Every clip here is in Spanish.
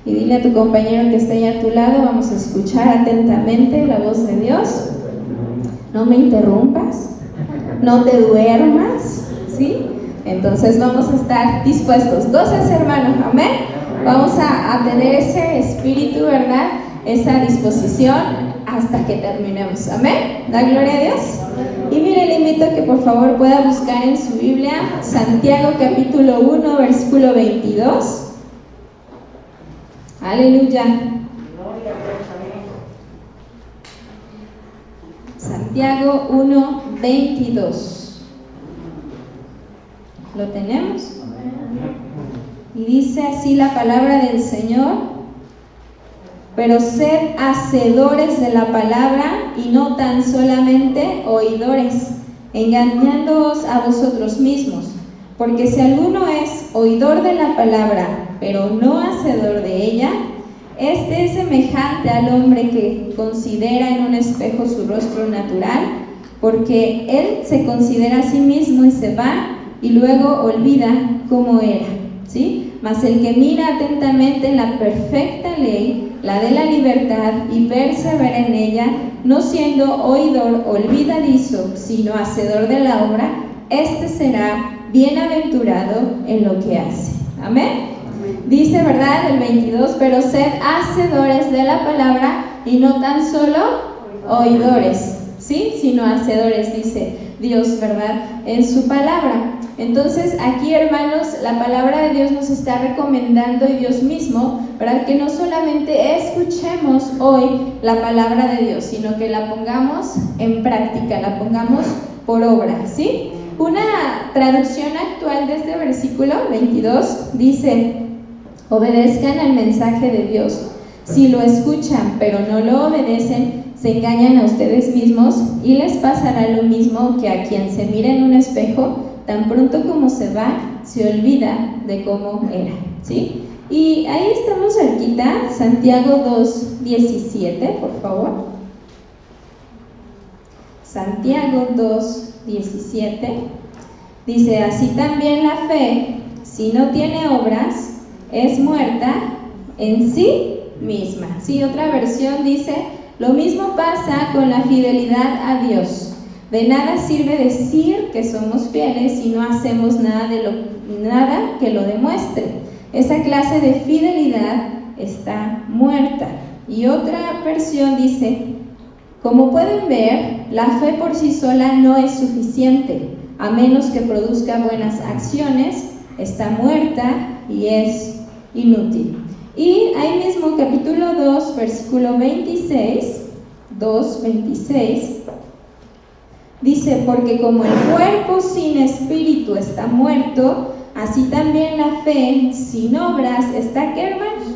Y dile a tu compañero que esté ahí a tu lado, vamos a escuchar atentamente la voz de Dios. No me interrumpas, no te duermas, ¿sí? Entonces vamos a estar dispuestos. Goces, hermanos, amén. Vamos a tener ese espíritu, ¿verdad? Esa disposición hasta que terminemos, amén. Da gloria a Dios. Y mire, le invito a que por favor pueda buscar en su Biblia Santiago capítulo 1, versículo 22. Aleluya. Santiago 1, 22. ¿Lo tenemos? Y dice así la palabra del Señor: pero sed hacedores de la palabra y no tan solamente oidores, engañándoos a vosotros mismos. Porque si alguno es oidor de la palabra, pero no hacedor de ella, este es semejante al hombre que considera en un espejo su rostro natural, porque él se considera a sí mismo y se va, y luego olvida cómo era, ¿sí? Mas el que mira atentamente en la perfecta ley, la de la libertad, y persevera en ella, no siendo oidor olvidadizo, sino hacedor de la obra, este será bienaventurado en lo que hace. Amén. Dice, ¿verdad? El 22, pero sed hacedores de la palabra y no tan solo oidores, ¿sí? Sino hacedores, dice Dios, ¿verdad? En su palabra. Entonces aquí, hermanos, la palabra de Dios nos está recomendando, y Dios mismo, ¿verdad? Que no solamente escuchemos hoy la palabra de Dios, sino que la pongamos en práctica, la pongamos por obra, ¿sí? Una traducción actual de este versículo 22 dice: obedezcan al mensaje de Dios. Si lo escuchan pero no lo obedecen, se engañan a ustedes mismos y les pasará lo mismo que a quien se mira en un espejo, tan pronto como se va, se olvida de cómo era, ¿sí? Y ahí estamos cerquita, Santiago 2:17, por favor. Santiago 2:17 dice: así también la fe, si no tiene obras, es muerta en sí misma. Sí, otra versión dice: lo mismo pasa con la fidelidad a Dios. De nada sirve decir que somos fieles si no hacemos nada que lo demuestre. Esa clase de fidelidad está muerta. Y otra versión dice: como pueden ver, la fe por sí sola no es suficiente, a menos que produzca buenas acciones, está muerta y es inútil. Y ahí mismo, capítulo 2, versículo 26, 2:26, dice: porque como el cuerpo sin espíritu está muerto, así también la fe sin obras está, ¿qué, hermanos?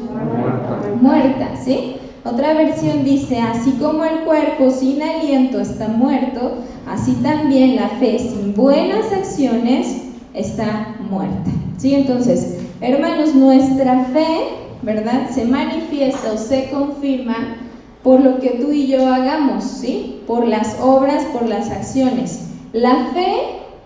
Muerta, ¿sí? Otra versión dice: así como el cuerpo sin aliento está muerto, así también la fe sin buenas acciones está muerta, ¿sí? Entonces, hermanos, nuestra fe, ¿verdad?, se manifiesta o se confirma por lo que tú y yo hagamos, ¿sí? Por las obras, por las acciones. La fe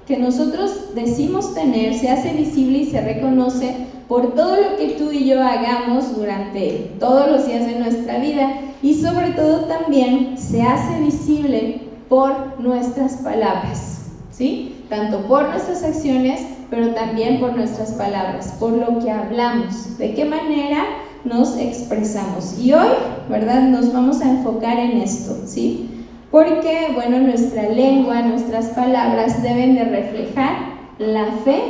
que nosotros decimos tener se hace visible y se reconoce por todo lo que tú y yo hagamos durante todos los días de nuestra vida, y sobre todo también se hace visible por nuestras palabras, ¿sí? Tanto por nuestras acciones, pero también por nuestras palabras, por lo que hablamos, de qué manera nos expresamos. Y hoy, ¿verdad?, nos vamos a enfocar en esto, ¿sí? Porque, bueno, nuestra lengua, nuestras palabras deben de reflejar la fe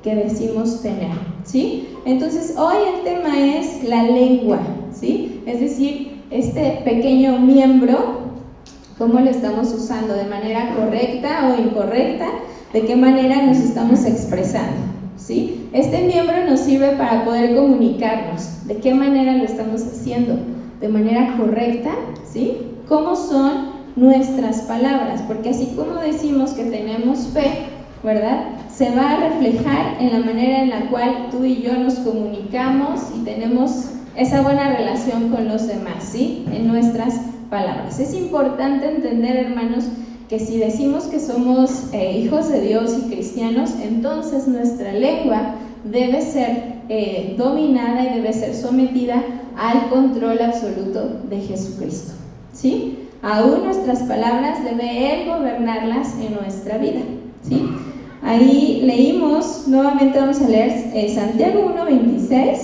que decimos tener, ¿sí? Entonces, hoy el tema es la lengua, ¿sí? Es decir, este pequeño miembro, ¿cómo lo estamos usando? ¿De manera correcta o incorrecta? ¿De qué manera nos estamos expresando? ¿Sí? Este miembro nos sirve para poder comunicarnos. ¿De qué manera lo estamos haciendo? ¿De manera correcta? ¿Sí? ¿Cómo son nuestras palabras? Porque así como decimos que tenemos fe, ¿verdad?, se va a reflejar en la manera en la cual tú y yo nos comunicamos y tenemos esa buena relación con los demás, ¿sí?, en nuestras palabras. Es importante entender, hermanos, que si decimos que somos hijos de Dios y cristianos, entonces nuestra lengua debe ser dominada y debe ser sometida al control absoluto de Jesucristo, ¿sí? Aún nuestras palabras debe Él gobernarlas en nuestra vida, ¿sí? Ahí leímos, nuevamente vamos a leer Santiago 1:26.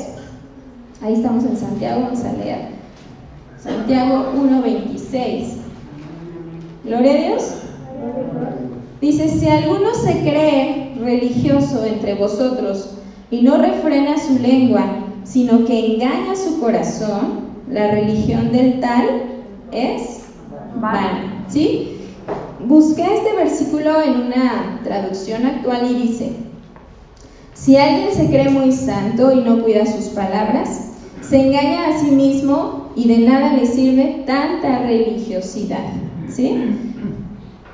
Ahí estamos en Santiago, vamos a leer Santiago 1:26. Gloria a Dios. Dice: si alguno se cree religioso entre vosotros y no refrena su lengua, sino que engaña su corazón, la religión del tal es vana. ¿Sí? Busqué este versículo en una traducción actual y dice: si alguien se cree muy santo y no cuida sus palabras, se engaña a sí mismo y de nada le sirve tanta religiosidad. ¿Sí?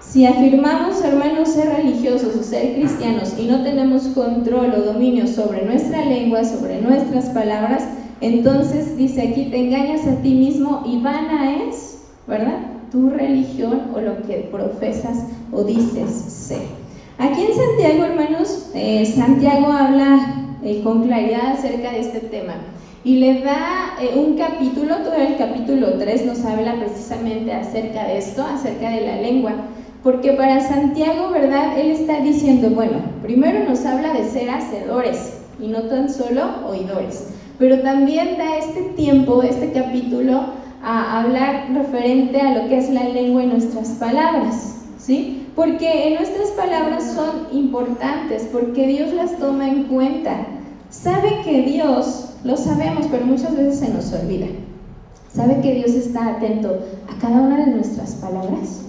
Si afirmamos, hermanos, ser religiosos o ser cristianos y no tenemos control o dominio sobre nuestra lengua, sobre nuestras palabras, entonces dice aquí: te engañas a ti mismo y vana es, ¿verdad?, tu religión o lo que profesas o dices ser. Aquí en Santiago, hermanos, Santiago habla con claridad acerca de este tema y le da un capítulo, todo el capítulo 3 nos habla precisamente acerca de esto, acerca de la lengua, porque para Santiago, ¿verdad?, él está diciendo, bueno, primero nos habla de ser hacedores y no tan solo oidores, pero también da este tiempo, este capítulo, a hablar referente a lo que es la lengua y nuestras palabras, ¿sí? Porque nuestras palabras son importantes, porque Dios las toma en cuenta. Sabe que Dios, lo sabemos, pero muchas veces se nos olvida. ¿Sabe que Dios está atento a cada una de nuestras palabras?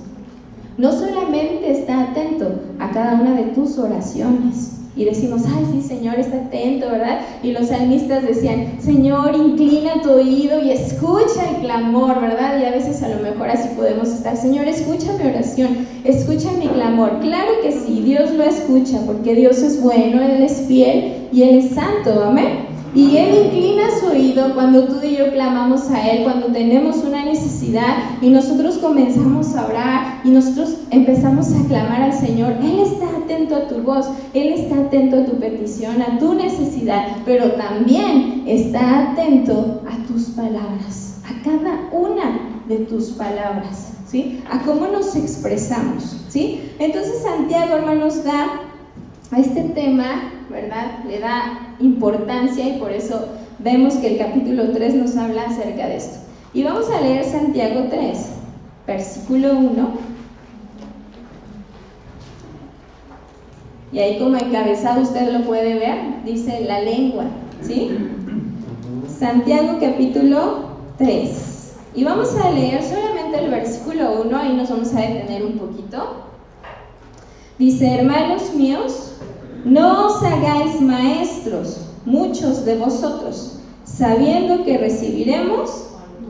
No solamente está atento a cada una de tus oraciones. Y decimos: ay, sí, Señor está atento, ¿verdad? Y los salmistas decían: Señor, inclina tu oído y escucha el clamor, ¿verdad? Y a veces a lo mejor así podemos estar: Señor, escucha mi oración, escucha mi clamor. Claro que sí, Dios lo escucha, porque Dios es bueno, Él es fiel y Él es santo, amén. Y Él inclina su oído cuando tú y yo clamamos a Él, cuando tenemos una necesidad y nosotros comenzamos a orar y nosotros empezamos a clamar al Señor. Él está atento a tu voz, Él está atento a tu petición, a tu necesidad, pero también está atento a tus palabras, a cada una de tus palabras, ¿sí? A cómo nos expresamos, ¿sí? Entonces Santiago, hermanos, da a este tema, ¿verdad?, le da importancia y por eso vemos que el capítulo 3 nos habla acerca de esto. Y vamos a leer Santiago 3, versículo 1. Y ahí como encabezado usted lo puede ver, dice la lengua, ¿sí? Santiago capítulo 3. Y vamos a leer solamente el versículo 1, ahí nos vamos a detener un poquito. Dice: hermanos míos, no os hagáis maestros muchos de vosotros, sabiendo que recibiremos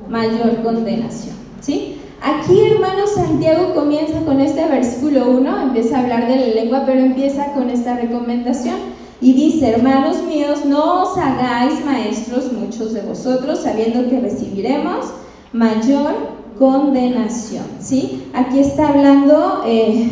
mayor condenación, ¿sí? Aquí, hermanos, Santiago comienza con este versículo 1, empieza a hablar de la lengua, pero empieza con esta recomendación y dice: hermanos míos, no os hagáis maestros muchos de vosotros, sabiendo que recibiremos mayor condenación, ¿sí? Aquí está hablando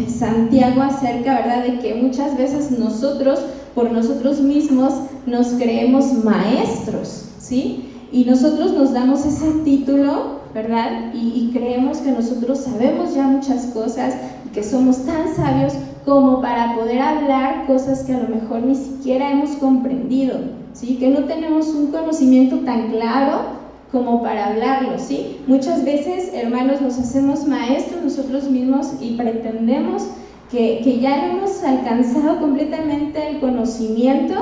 Santiago acerca, ¿verdad?, de que muchas veces nosotros, por nosotros mismos, nos creemos maestros, ¿sí? Y nosotros nos damos ese título, ¿verdad? Y creemos que nosotros sabemos ya muchas cosas y que somos tan sabios como para poder hablar cosas que a lo mejor ni siquiera hemos comprendido, ¿sí? Que no tenemos un conocimiento tan claro como para hablarlo, ¿sí? Muchas veces, hermanos, nos hacemos maestros nosotros mismos y pretendemos que ya no hemos alcanzado completamente el conocimiento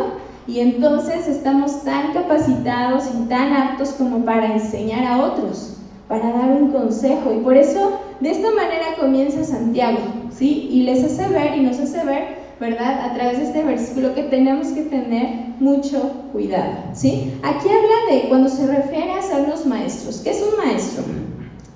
y entonces estamos tan capacitados y tan aptos como para enseñar a otros, para dar un consejo. Y por eso, de esta manera comienza Santiago, ¿sí? Y les hace ver y nos hace ver, ¿verdad?, a través de este versículo que tenemos que tener mucho cuidado, ¿sí? Aquí habla de cuando se refiere a ser los maestros. ¿Qué es un maestro?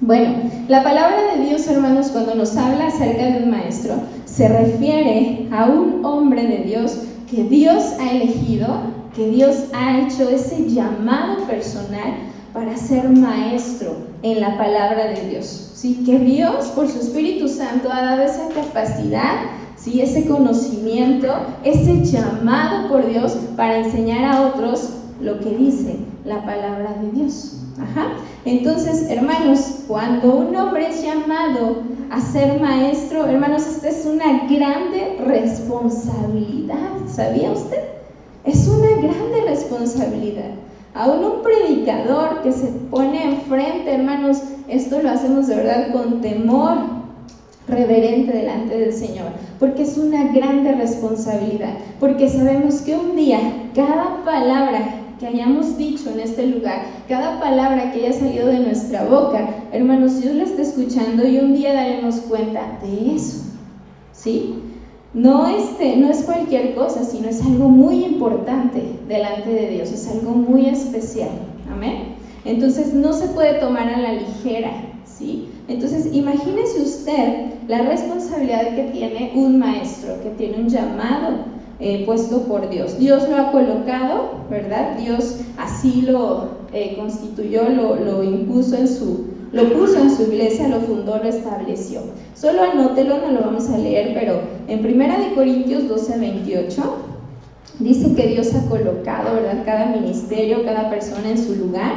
Bueno, la palabra de Dios, hermanos, cuando nos habla acerca de un maestro, se refiere a un hombre de Dios que Dios ha elegido, que Dios ha hecho ese llamado personal para ser maestro en la palabra de Dios, ¿sí? Que Dios, por su Espíritu Santo, ha dado esa capacidad, ¿sí? Ese conocimiento, ese llamado por Dios para enseñar a otros lo que dice la palabra de Dios. Entonces, hermanos, cuando un hombre es llamado a ser maestro, hermanos, esta es una grande responsabilidad. ¿Sabía usted? Es una grande responsabilidad. Aún un predicador que se pone enfrente, hermanos, esto lo hacemos de verdad con temor reverente delante del Señor, porque es una grande responsabilidad, porque sabemos que un día cada palabra que hayamos dicho en este lugar, cada palabra que haya salido de nuestra boca, hermanos, Dios la está escuchando y un día daremos cuenta de eso, ¿sí? No es cualquier cosa, sino es algo muy importante delante de Dios, es algo muy especial, amén. Entonces no se puede tomar a la ligera, ¿sí? Entonces imagínese usted la responsabilidad que tiene un maestro, que tiene un llamado puesto por Dios. Dios lo ha colocado, ¿verdad? Dios así lo constituyó, lo impuso lo puso en su iglesia, lo fundó, lo estableció. Solo anótelo, no lo vamos a leer, pero en 1 Corintios 12:28 dice que Dios ha colocado, ¿verdad?, cada ministerio, cada persona en su lugar,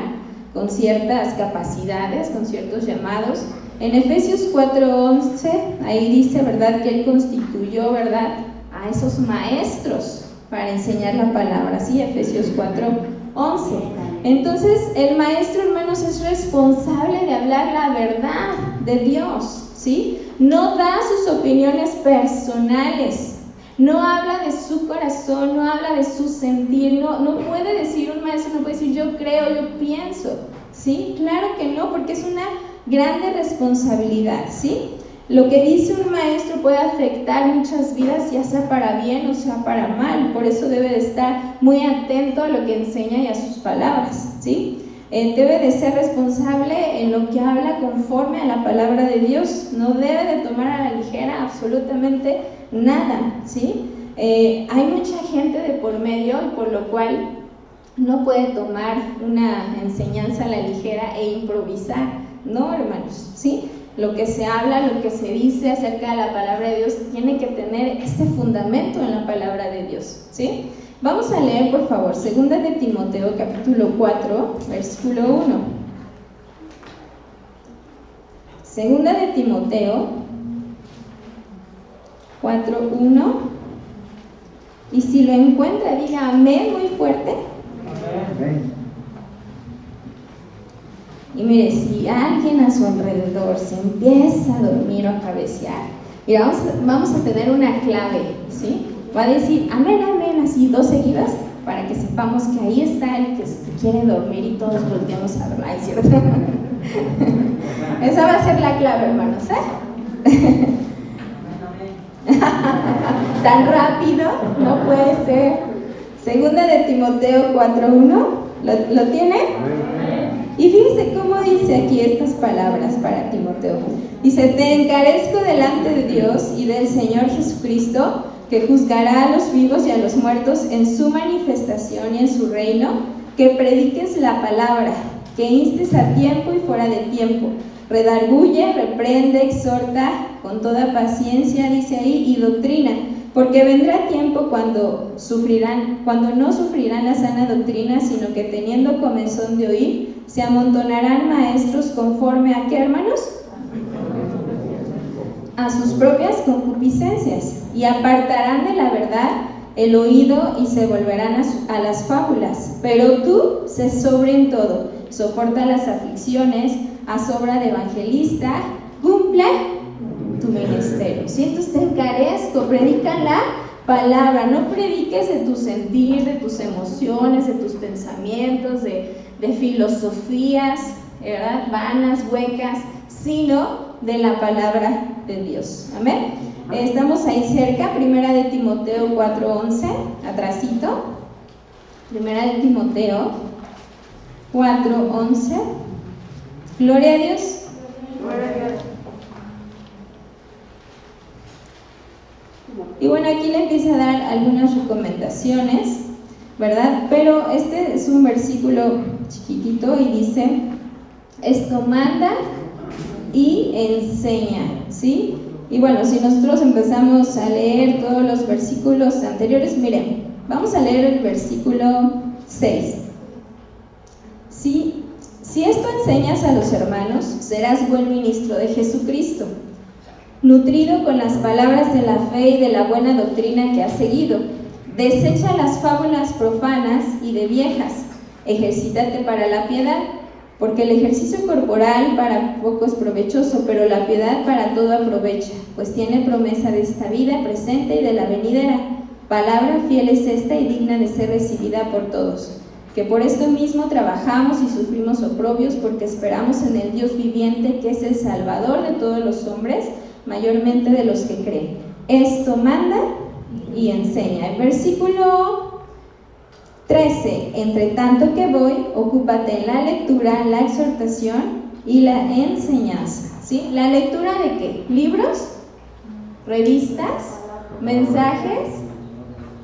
con ciertas capacidades, con ciertos llamados. En Efesios 4:11, ahí dice, ¿verdad?, que Él constituyó, ¿verdad?, a esos maestros para enseñar la palabra, ¿sí? Efesios 4:11. Entonces, el maestro, hermanos, es responsable de hablar la verdad de Dios, ¿sí? No da sus opiniones personales, no habla de su corazón, no habla de su sentir, no puede decir, un maestro no puede decir yo creo, yo pienso, ¿sí? Claro que no, porque es una grande responsabilidad, ¿sí? Lo que dice un maestro puede afectar muchas vidas, ya sea para bien o sea para mal, por eso debe de estar muy atento a lo que enseña y a sus palabras, ¿sí? Debe de ser responsable en lo que habla conforme a la palabra de Dios, no debe de tomar a la ligera absolutamente nada, ¿sí? Hay mucha gente de por medio y por lo cual no puede tomar una enseñanza a la ligera e improvisar, ¿no, hermanos? ¿Sí? Lo que se habla, lo que se dice acerca de la palabra de Dios tiene que tener este fundamento en la palabra de Dios, ¿sí? Vamos a leer, por favor, 2 de Timoteo, capítulo 4, versículo 1. 2 de Timoteo 4:1. Y si lo encuentra, diga amén muy fuerte. Amén. Y mire, si alguien a su alrededor se empieza a dormir o a cabecear, mira, vamos a tener una clave, ¿sí? Va a decir amén, amén, así 2 seguidas, para que sepamos que ahí está el que se quiere dormir y todos volteamos a verla, ¿cierto? Esa va a ser la clave, hermanos, ¿eh? Tan rápido, no puede ser. 2 de Timoteo 4:1, ¿lo tiene? Y fíjense cómo dice aquí estas palabras para Timoteo. Dice, te encarezco delante de Dios y del Señor Jesucristo, que juzgará a los vivos y a los muertos en su manifestación y en su reino, que prediques la palabra, que instes a tiempo y fuera de tiempo, redarguye, reprende, exhorta con toda paciencia, dice ahí, y doctrina, porque vendrá tiempo cuando no sufrirán la sana doctrina, sino que teniendo comezón de oír, se amontonarán maestros conforme a ¿qué, hermanos? A sus propias concupiscencias, y apartarán de la verdad el oído y se volverán a las fábulas. Pero tú sé sobrio en todo, soporta las aflicciones, haz obra de evangelista, cumple tu ministerio. ¿Sí? Entonces te encarezco, predica la palabra, no prediques de tu sentir, de tus emociones, de tus pensamientos, de filosofías, ¿verdad?, vanas, huecas, sino de la palabra de Dios. Amén. Estamos ahí cerca, 1 de Timoteo 4:11, atrasito. 1 de Timoteo 4:11. Gloria a Dios. Gloria a Dios. Y bueno, aquí le empieza a dar algunas recomendaciones, ¿verdad? Pero este es un versículo chiquitito y dice, esto manda y enseña, ¿sí? Y bueno, si nosotros empezamos a leer todos los versículos anteriores, miren, vamos a leer el versículo 6. Si esto enseñas a los hermanos, serás buen ministro de Jesucristo, nutrido con las palabras de la fe y de la buena doctrina que has seguido. Desecha las fábulas profanas y de viejas, ejercítate para la piedad, porque el ejercicio corporal para poco es provechoso, pero la piedad para todo aprovecha, pues tiene promesa de esta vida presente y de la venidera. Palabra fiel es esta y digna de ser recibida por todos, que por esto mismo trabajamos y sufrimos oprobios, porque esperamos en el Dios viviente, que es el Salvador de todos los hombres, mayormente de los que creen. Esto manda y enseña. El versículo 13, entre tanto que voy, ocúpate en la lectura, la exhortación y la enseñanza. ¿Sí? ¿La lectura de qué? ¿Libros? ¿Revistas? ¿Mensajes?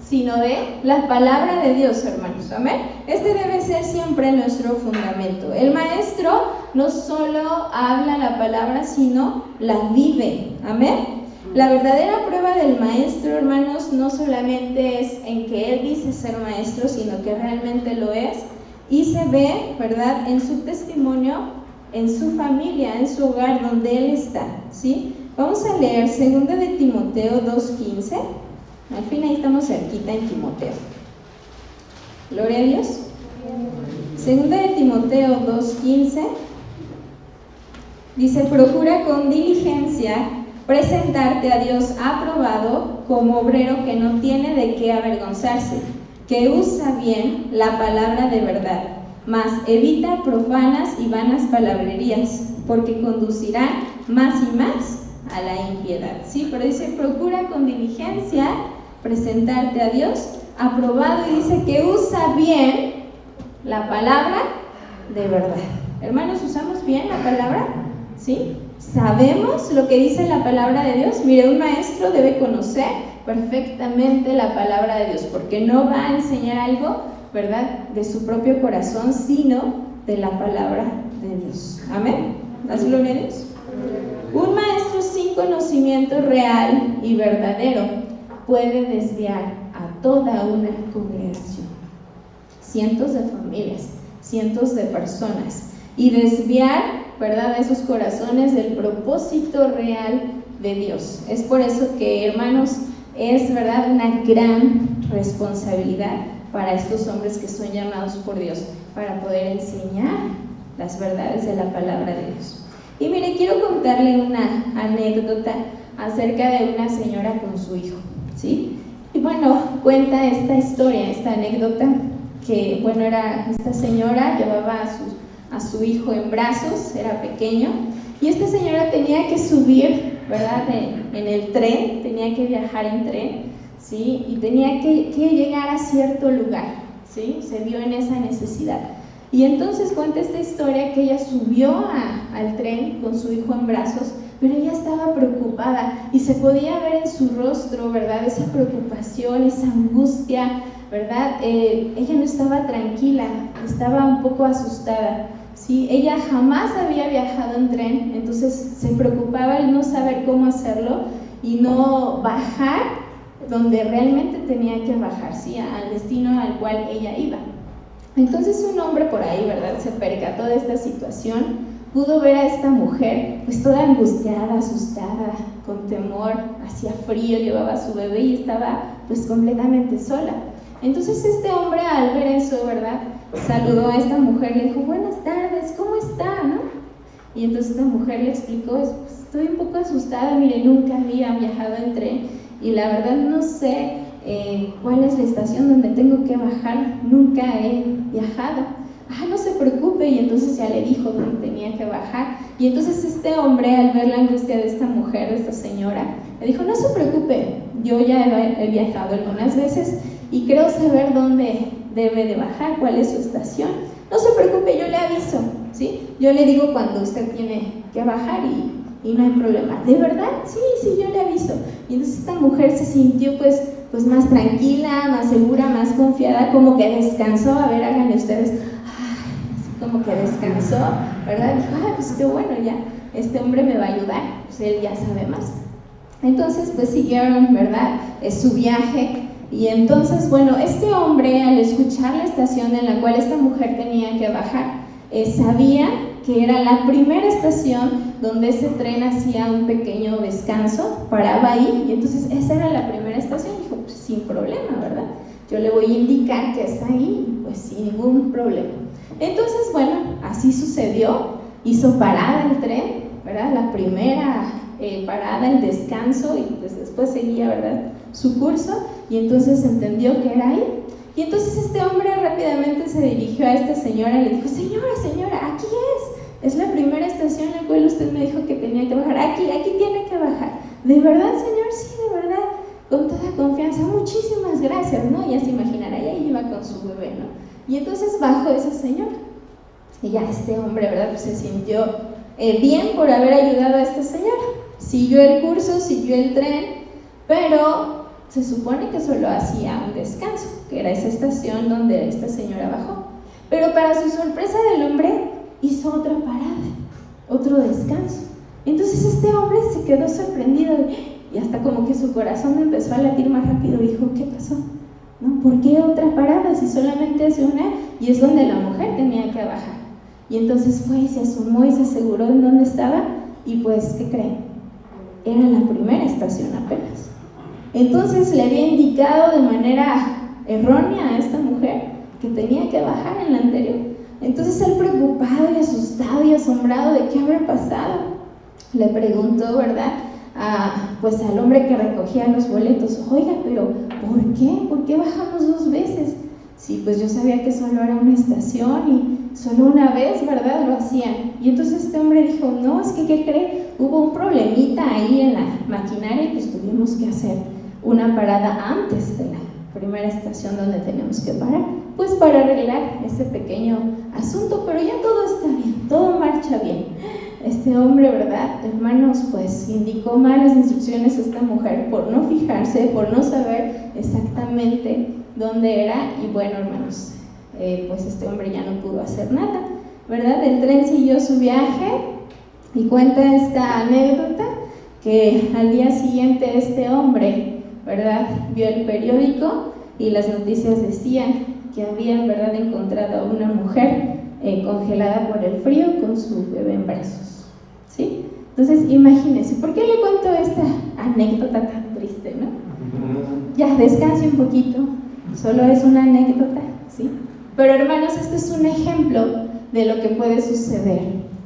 Sino de la palabra de Dios, hermanos. ¿Amén? Este debe ser siempre nuestro fundamento. El maestro no solo habla la palabra, sino la vive. ¿Amén? La verdadera prueba del maestro, hermanos, no solamente es en que él dice ser maestro, sino que realmente lo es, y se ve, ¿verdad?, en su testimonio, en su familia, en su hogar donde él está. ¿Sí? Vamos a leer 2 de Timoteo 2:15. Al fin ahí estamos cerquita en Timoteo. Gloria a Dios. 2 de Timoteo 2:15 dice: procura con diligencia presentarte a Dios aprobado, como obrero que no tiene de qué avergonzarse, que usa bien la palabra de verdad, mas evita profanas y vanas palabrerías, porque conducirán más y más a la impiedad. ¿Sí? Pero dice: procura con diligencia presentarte a Dios aprobado, y dice que usa bien la palabra de verdad. Hermanos, ¿usamos bien la palabra? ¿Sí? ¿Sabemos lo que dice la palabra de Dios? Mire, un maestro debe conocer perfectamente la palabra de Dios, porque no va a enseñar algo, ¿verdad?, de su propio corazón, sino de la palabra de Dios. Amén. ¿Das gloria a Dios? Un maestro sin conocimiento real y verdadero puede desviar a toda una congregación, cientos de familias, cientos de personas, y desviar, ¿verdad?, esos corazones del propósito real de Dios. Es por eso que, hermanos, es, ¿verdad?, una gran responsabilidad para estos hombres que son llamados por Dios para poder enseñar las verdades de la palabra de Dios. Y mire, quiero contarle una anécdota acerca de una señora con su hijo, ¿sí? Y bueno, cuenta esta historia, esta anécdota, que bueno, era esta señora, llevaba a su hijo en brazos, era pequeño, y esta señora tenía que subir, ¿verdad?, en el tren, tenía que viajar en tren, ¿sí? Y tenía que llegar a cierto lugar, ¿sí? Se vio en esa necesidad. Y entonces cuenta esta historia que ella subió al tren con su hijo en brazos, pero ella estaba preocupada y se podía ver en su rostro, ¿verdad?, esa preocupación, esa angustia, ¿verdad? Ella no estaba tranquila, estaba un poco asustada, ¿sí? Ella jamás había viajado en tren, entonces se preocupaba el no saber cómo hacerlo y no bajar donde realmente tenía que bajar, ¿sí?, al destino al cual ella iba. Entonces un hombre por ahí, ¿verdad?, se percató de esta situación, pudo ver a esta mujer pues toda angustiada, asustada, con temor, hacía frío, llevaba a su bebé y estaba pues completamente sola. Entonces este hombre, al ver eso, ¿verdad?, saludó a esta mujer, le dijo: buenas tardes, ¿cómo está?, ¿no? Y entonces esta mujer le explicó: pues, estoy un poco asustada, mire, nunca había viajado en tren y la verdad no sé cuál es la estación donde tengo que bajar, nunca he viajado. No se preocupe, y entonces ya le dijo dónde tenía que bajar. Y entonces este hombre, al ver la angustia de esta mujer, de esta señora, le dijo: no se preocupe, yo ya he viajado algunas veces y creo saber dónde debe de bajar, cuál es su estación. No se preocupe, yo le aviso, ¿sí? Yo le digo cuando usted tiene que bajar y no hay problema. ¿De verdad? Sí, yo le aviso. Y entonces esta mujer se sintió pues más tranquila, más segura, más confiada, como que descansó. A ver, háganle ustedes, así como que descansó, ¿verdad? Dijo: pues qué bueno, ya este hombre me va a ayudar, pues él ya sabe más. Entonces pues siguieron, ¿verdad?, su viaje. Y entonces, bueno, este hombre, al escuchar la estación en la cual esta mujer tenía que bajar, sabía que era la primera estación donde ese tren hacía un pequeño descanso, paraba ahí, y entonces esa era la primera estación. Dijo, pues sin problema, ¿verdad? Yo le voy a indicar que está ahí, pues sin ningún problema. Entonces, bueno, así sucedió, hizo parada el tren, ¿verdad?, la primera parada, el descanso, y pues después seguía, ¿verdad?, su curso, y entonces entendió que era ahí. Y entonces este hombre rápidamente se dirigió a esta señora y le dijo, señora, aquí es la primera estación en la cual usted me dijo que tenía que bajar, aquí tiene que bajar. ¿De verdad, señor? Sí, de verdad, con toda confianza, muchísimas gracias, ¿no? Ya se imaginará, ella iba con su bebé, ¿no? Y entonces bajó esa señora, y ya este hombre, ¿verdad?, pues se sintió bien por haber ayudado a esta señora. Siguió el curso, siguió el tren, pero se supone que solo hacía un descanso, que era esa estación donde esta señora bajó. Pero para su sorpresa, del hombre hizo otra parada, otro descanso. Entonces este hombre se quedó sorprendido y hasta como que su corazón empezó a latir más rápido. Dijo, ¿qué pasó? ¿No? ¿Por qué otra parada si solamente hace una y es donde la mujer tenía que bajar? Y entonces fue y se asomó y se aseguró en dónde estaba, y pues, ¿qué creen? Era la primera estación apenas. Entonces le había indicado de manera errónea a esta mujer que tenía que bajar en la anterior. Entonces él, preocupado y asustado y asombrado de qué habrá pasado, le preguntó, ¿verdad?, pues al hombre que recogía los boletos, oiga, pero ¿por qué? ¿Por qué bajamos 2 veces? Sí, pues yo sabía que solo era una estación y solo una vez, ¿verdad?, lo hacían. Y entonces este hombre dijo, no, es que, ¿qué cree? Hubo un problemita ahí en la maquinaria y pues tuvimos que hacer una parada antes de la primera estación donde tenemos que parar, pues para arreglar ese pequeño asunto, pero ya todo está bien, todo marcha bien. Este hombre, ¿verdad?, hermanos, pues indicó malas instrucciones a esta mujer por no fijarse, por no saber exactamente dónde era, y bueno, hermanos, pues este hombre ya no pudo hacer nada, ¿verdad? El tren siguió su viaje, y cuenta esta anécdota que al día siguiente este hombre, ¿verdad?, vio el periódico y las noticias decían que habían, ¿verdad?, encontrado a una mujer congelada por el frío con su bebé en brazos, ¿sí? Entonces imagínense, ¿por qué le cuento esta anécdota tan triste, no? Ya, descanse un poquito, solo es una anécdota, ¿sí? Pero hermanos, este es un ejemplo de lo que puede suceder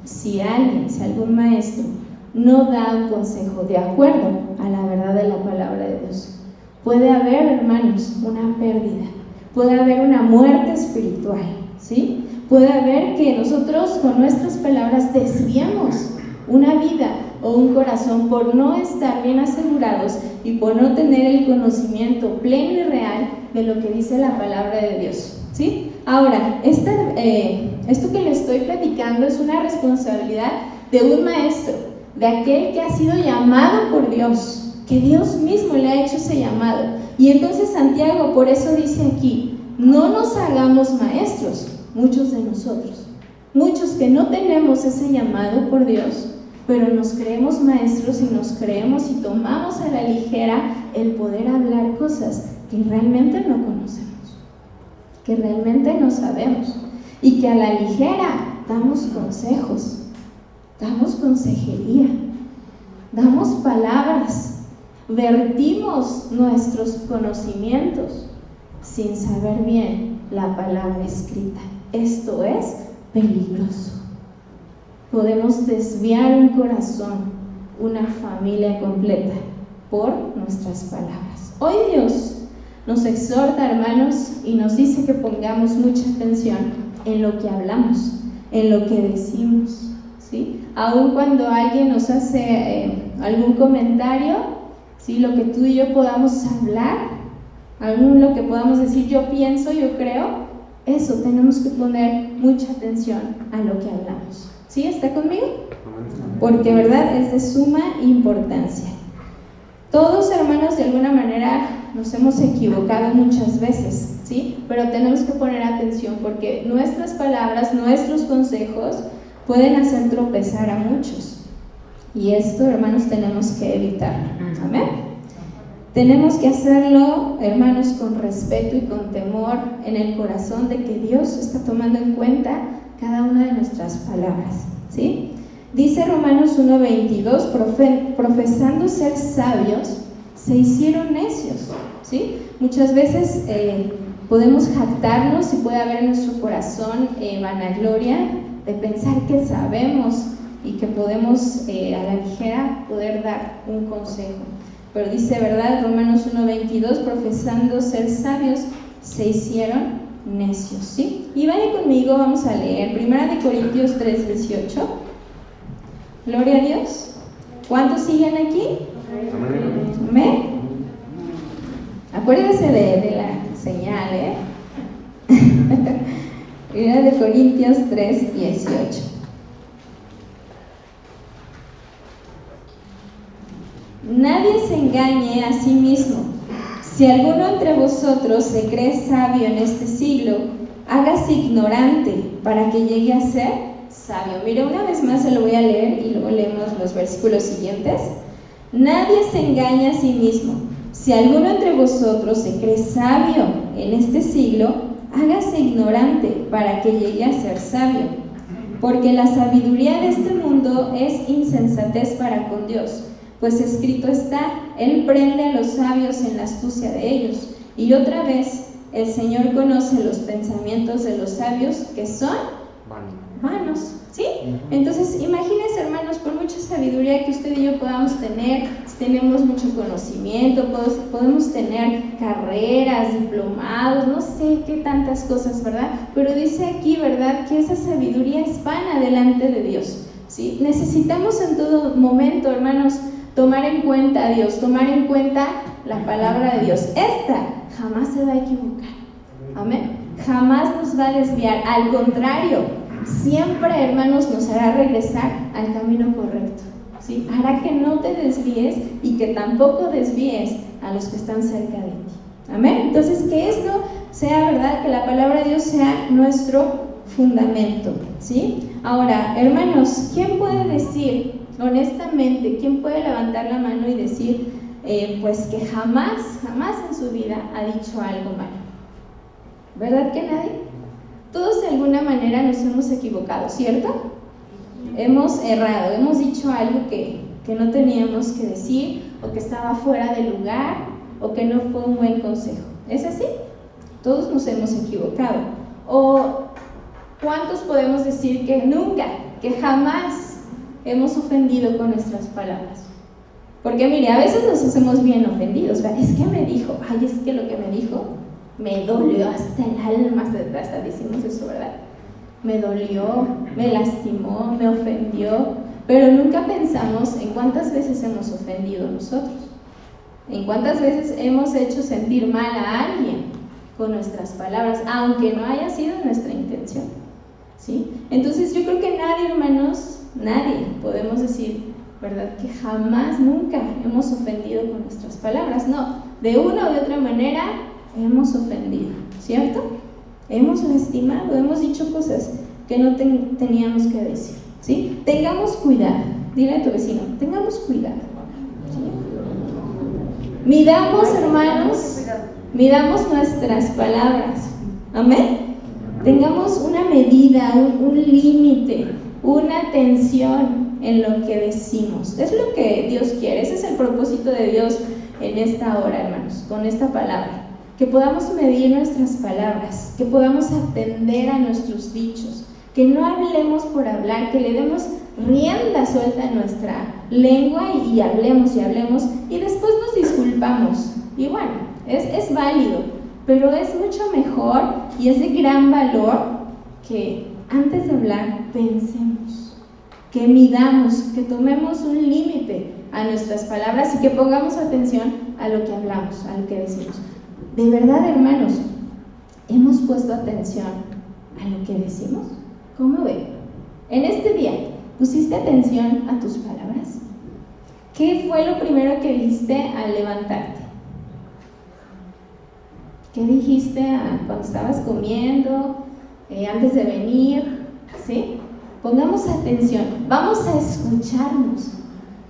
si algún maestro no da un consejo de acuerdo a la verdad de la palabra de Dios. Puede haber, hermanos, una pérdida, puede haber una muerte espiritual, ¿sí? Puede haber que nosotros con nuestras palabras desviemos una vida o un corazón por no estar bien asegurados y por no tener el conocimiento pleno y real de lo que dice la palabra de Dios, ¿sí? Ahora, esto que le estoy platicando es una responsabilidad de un maestro, de aquel que ha sido llamado por Dios, que Dios mismo le ha hecho ese llamado. Y entonces Santiago por eso dice aquí, no nos hagamos maestros, muchos de nosotros, muchos que no tenemos ese llamado por Dios, pero nos creemos maestros y nos creemos y tomamos a la ligera el poder hablar cosas que realmente no conocemos, que realmente no sabemos, y que a la ligera damos consejos, damos consejería, damos palabras, vertimos nuestros conocimientos sin saber bien la palabra escrita. Esto es peligroso. Podemos desviar un corazón, una familia completa, por nuestras palabras. Hoy Dios nos exhorta, hermanos, y nos dice que pongamos mucha atención en lo que hablamos, en lo que decimos, ¿sí? Aun cuando alguien nos hace algún comentario, ¿sí?, lo que tú y yo podamos hablar, lo que podamos decir, yo pienso, yo creo, eso tenemos que poner mucha atención a lo que hablamos. ¿Sí? ¿Está conmigo? Porque, ¿verdad?, es de suma importancia. Todos, hermanos, de alguna manera nos hemos equivocado muchas veces, ¿sí? Pero tenemos que poner atención porque nuestras palabras, nuestros consejos pueden hacer tropezar a muchos. Y esto, hermanos, tenemos que evitarlo. Amén. Tenemos que hacerlo, hermanos, con respeto y con temor en el corazón de que Dios está tomando en cuenta cada una de nuestras palabras, ¿sí? Dice Romanos 1:22, profesando ser sabios, se hicieron necios, ¿sí? Muchas veces podemos jactarnos y puede haber en nuestro corazón vanagloria de pensar que sabemos y que podemos a la ligera poder dar un consejo. Pero dice, ¿verdad? Romanos 1:22, profesando ser sabios, se hicieron necios, ¿sí? Y vaya conmigo, vamos a leer 1 Corintios 3:18. Gloria a Dios. ¿Cuántos siguen aquí? Amén. Acuérdense de la señal, 1 Corintios 3:18. Nadie se engañe a sí mismo. Si alguno entre vosotros se cree sabio en este siglo, hágase ignorante para que llegue a ser sabio. Mire, una vez más se lo voy a leer y luego leemos los versículos siguientes. Nadie se engaña a sí mismo. Si alguno entre vosotros se cree sabio en este siglo, hágase ignorante para que llegue a ser sabio. Porque la sabiduría de este mundo es insensatez para con Dios. Pues escrito está, Él prende a los sabios en la astucia de ellos. Y otra vez, el Señor conoce los pensamientos de los sabios que son vanos, ¿sí? Entonces, imagínense, hermanos, por mucha sabiduría que usted y yo podamos tener, si tenemos mucho conocimiento, podemos tener carreras, diplomados, no sé qué tantas cosas, ¿verdad? Pero dice aquí, ¿verdad?, que esa sabiduría es vana delante de Dios, ¿sí? Necesitamos en todo momento, hermanos, tomar en cuenta a Dios, tomar en cuenta la palabra de Dios. Esta jamás se va a equivocar. Amén. Jamás nos va a desviar. Al contrario, siempre, hermanos, nos hará regresar al camino correcto, ¿sí? Hará que no te desvíes y que tampoco desvíes a los que están cerca de ti. Amén. Entonces, que esto sea verdad, que la palabra de Dios sea nuestro fundamento, ¿sí? Ahora, hermanos, ¿quién puede decir honestamente, quién puede levantar la mano y decir pues que jamás en su vida ha dicho algo malo? ¿Verdad que nadie? Todos de alguna manera nos hemos equivocado, ¿cierto? Hemos errado, hemos dicho algo que no teníamos que decir, o que estaba fuera de lugar, o que no fue un buen consejo. ¿Es así? Todos nos hemos equivocado. ¿O cuántos podemos decir que nunca, que jamás hemos ofendido con nuestras palabras? Porque mire, a veces nos hacemos bien ofendidos, ¿verdad? Es que me dijo, ay, es que lo que me dijo me dolió hasta el alma, hasta decimos eso, ¿verdad? Me dolió, me lastimó, me ofendió, pero nunca pensamos en cuántas veces hemos ofendido nosotros, en cuántas veces hemos hecho sentir mal a alguien con nuestras palabras, aunque no haya sido nuestra intención, ¿sí? Entonces yo creo que nadie, hermanos, nadie podemos decir, ¿verdad?, que jamás, nunca hemos ofendido con nuestras palabras. No, de una u de otra manera hemos ofendido, ¿cierto? Hemos lastimado, hemos dicho cosas que no teníamos que decir, ¿sí? Tengamos cuidado, dile a tu vecino, tengamos cuidado, ¿sí? Midamos, hermanos, midamos nuestras palabras, amén. Tengamos una medida, un límite, una atención en lo que decimos. Es lo que Dios quiere, ese es el propósito de Dios en esta hora, hermanos, con esta palabra. Que podamos medir nuestras palabras, que podamos atender a nuestros dichos, que no hablemos por hablar, que le demos rienda suelta a nuestra lengua y hablemos y después nos disculpamos. Y bueno, es válido, pero es mucho mejor y es de gran valor que antes de hablar pensemos, que midamos, que tomemos un límite a nuestras palabras y que pongamos atención a lo que hablamos, a lo que decimos. De verdad, hermanos, ¿hemos puesto atención a lo que decimos? ¿Cómo ven? En este día, ¿pusiste atención a tus palabras? ¿Qué fue lo primero que dijiste al levantarte? ¿Qué dijiste cuando estabas comiendo, antes de venir? ¿Sí? Pongamos atención, vamos a escucharnos.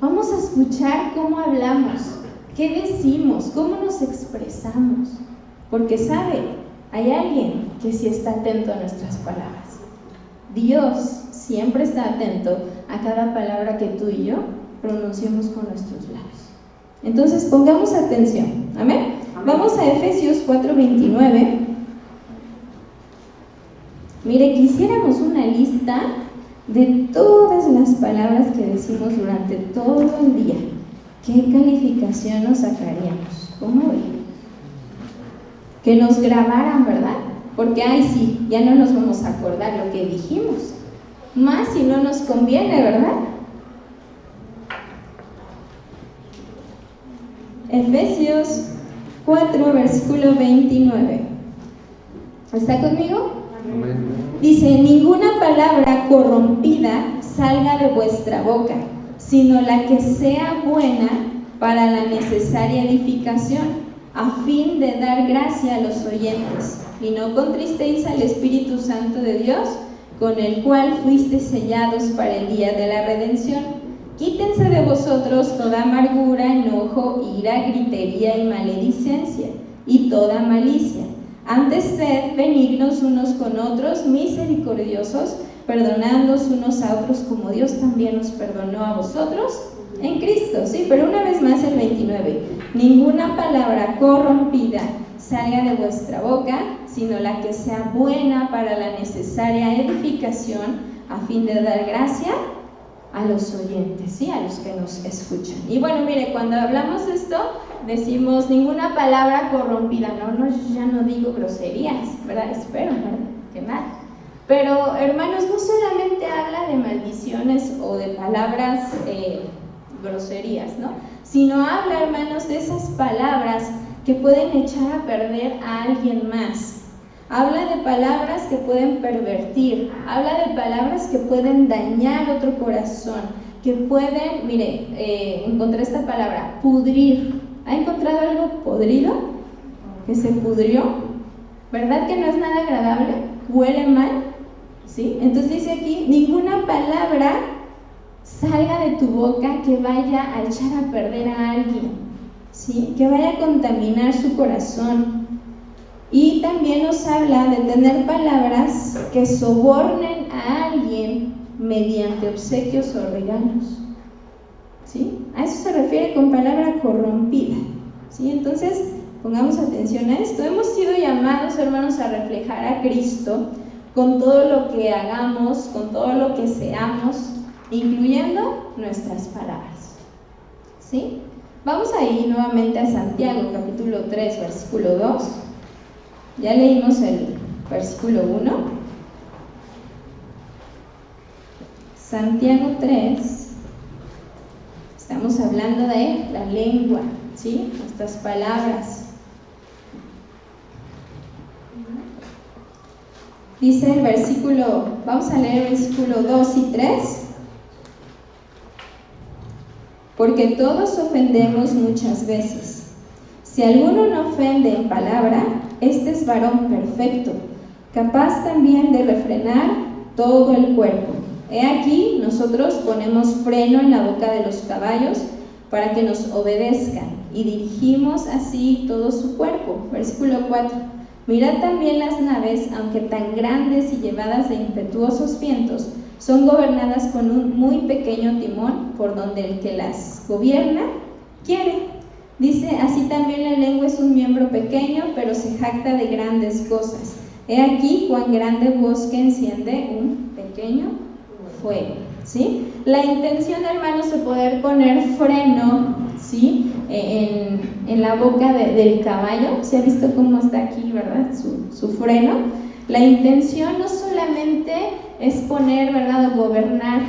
Vamos a escuchar cómo hablamos, qué decimos, cómo nos expresamos, porque sabe, hay alguien que sí está atento a nuestras palabras. Dios siempre está atento a cada palabra que tú y yo pronunciemos con nuestros labios. Entonces pongamos atención, ¿amén? Vamos a Efesios 4:29. Mire, quisiéramos una lista de todas las palabras que decimos durante todo el día. ¿Qué calificación nos sacaríamos? ¿Cómo ven? Que nos grabaran, ¿verdad? Porque, ay, sí, ya no nos vamos a acordar lo que dijimos. Más si no nos conviene, ¿verdad? Efesios 4, versículo 29. ¿Está conmigo? Dice: ninguna palabra corrompida salga de vuestra boca, sino la que sea buena para la necesaria edificación, a fin de dar gracia a los oyentes. Y no contristéis al Espíritu Santo de Dios, con el cual fuisteis sellados para el día de la redención. Quítense de vosotros toda amargura, enojo, ira, gritería y maledicencia, y toda malicia. Antes sed benignos unos con otros, misericordiosos, perdonándoos unos a otros como Dios también os perdonó a vosotros en Cristo. Sí, pero una vez más el 29. Ninguna palabra corrompida salga de vuestra boca, sino la que sea buena para la necesaria edificación, a fin de dar gracia a los oyentes, ¿sí? A los que nos escuchan. Y bueno, mire, cuando hablamos de esto, decimos ninguna palabra corrompida. No, ya no digo groserías, ¿verdad? Espero, ¿verdad? Que nada. Pero, hermanos, no solamente habla de maldiciones o de palabras groserías, ¿no? Sino habla, hermanos, de esas palabras que pueden echar a perder a alguien más. Habla de palabras que pueden pervertir, habla de palabras que pueden dañar otro corazón, que pueden, mire, encontré esta palabra, pudrir. ¿Ha encontrado algo podrido? ¿Que se pudrió? ¿Verdad que no es nada agradable? ¿Huele mal? ¿Sí? Entonces dice aquí, ninguna palabra salga de tu boca que vaya a echar a perder a alguien, ¿sí? Que vaya a contaminar su corazón. Y también nos habla de tener palabras que sobornen a alguien mediante obsequios o regalos, ¿sí? A eso se refiere con palabra corrompida, ¿sí? Entonces, pongamos atención a esto. Hemos sido llamados, hermanos, a reflejar a Cristo con todo lo que hagamos, con todo lo que seamos, incluyendo nuestras palabras, ¿sí? Vamos a ir nuevamente a Santiago, capítulo 3, versículo 2. Ya leímos el versículo 1. Santiago 3. Estamos hablando de la lengua, ¿sí? Nuestras palabras. Dice el versículo, vamos a leer el versículo 2 y 3. Porque todos ofendemos muchas veces. Si alguno no ofende en palabra, este es varón perfecto, capaz también de refrenar todo el cuerpo. He aquí, nosotros ponemos freno en la boca de los caballos para que nos obedezcan, y dirigimos así todo su cuerpo. Versículo 4. Mirad también las naves, aunque tan grandes y llevadas de impetuosos vientos, son gobernadas con un muy pequeño timón, por donde el que las gobierna quiere. Dice, así también la lengua es un miembro pequeño, pero se jacta de grandes cosas. He aquí cuán grande bosque enciende un pequeño fuego, ¿sí? La intención, hermanos, de poder poner freno, ¿sí? En la boca del caballo. ¿Se ha visto cómo está aquí, verdad? Su freno. La intención no solamente es poner, ¿verdad?, o gobernar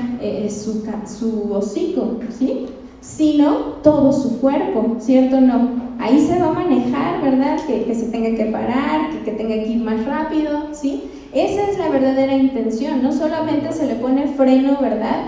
su hocico, ¿sí?, sino todo su cuerpo, ¿cierto? No, ahí se va a manejar, ¿verdad? Que se tenga que parar, que tenga que ir más rápido, ¿sí? Esa es la verdadera intención. No solamente se le pone freno, ¿verdad?,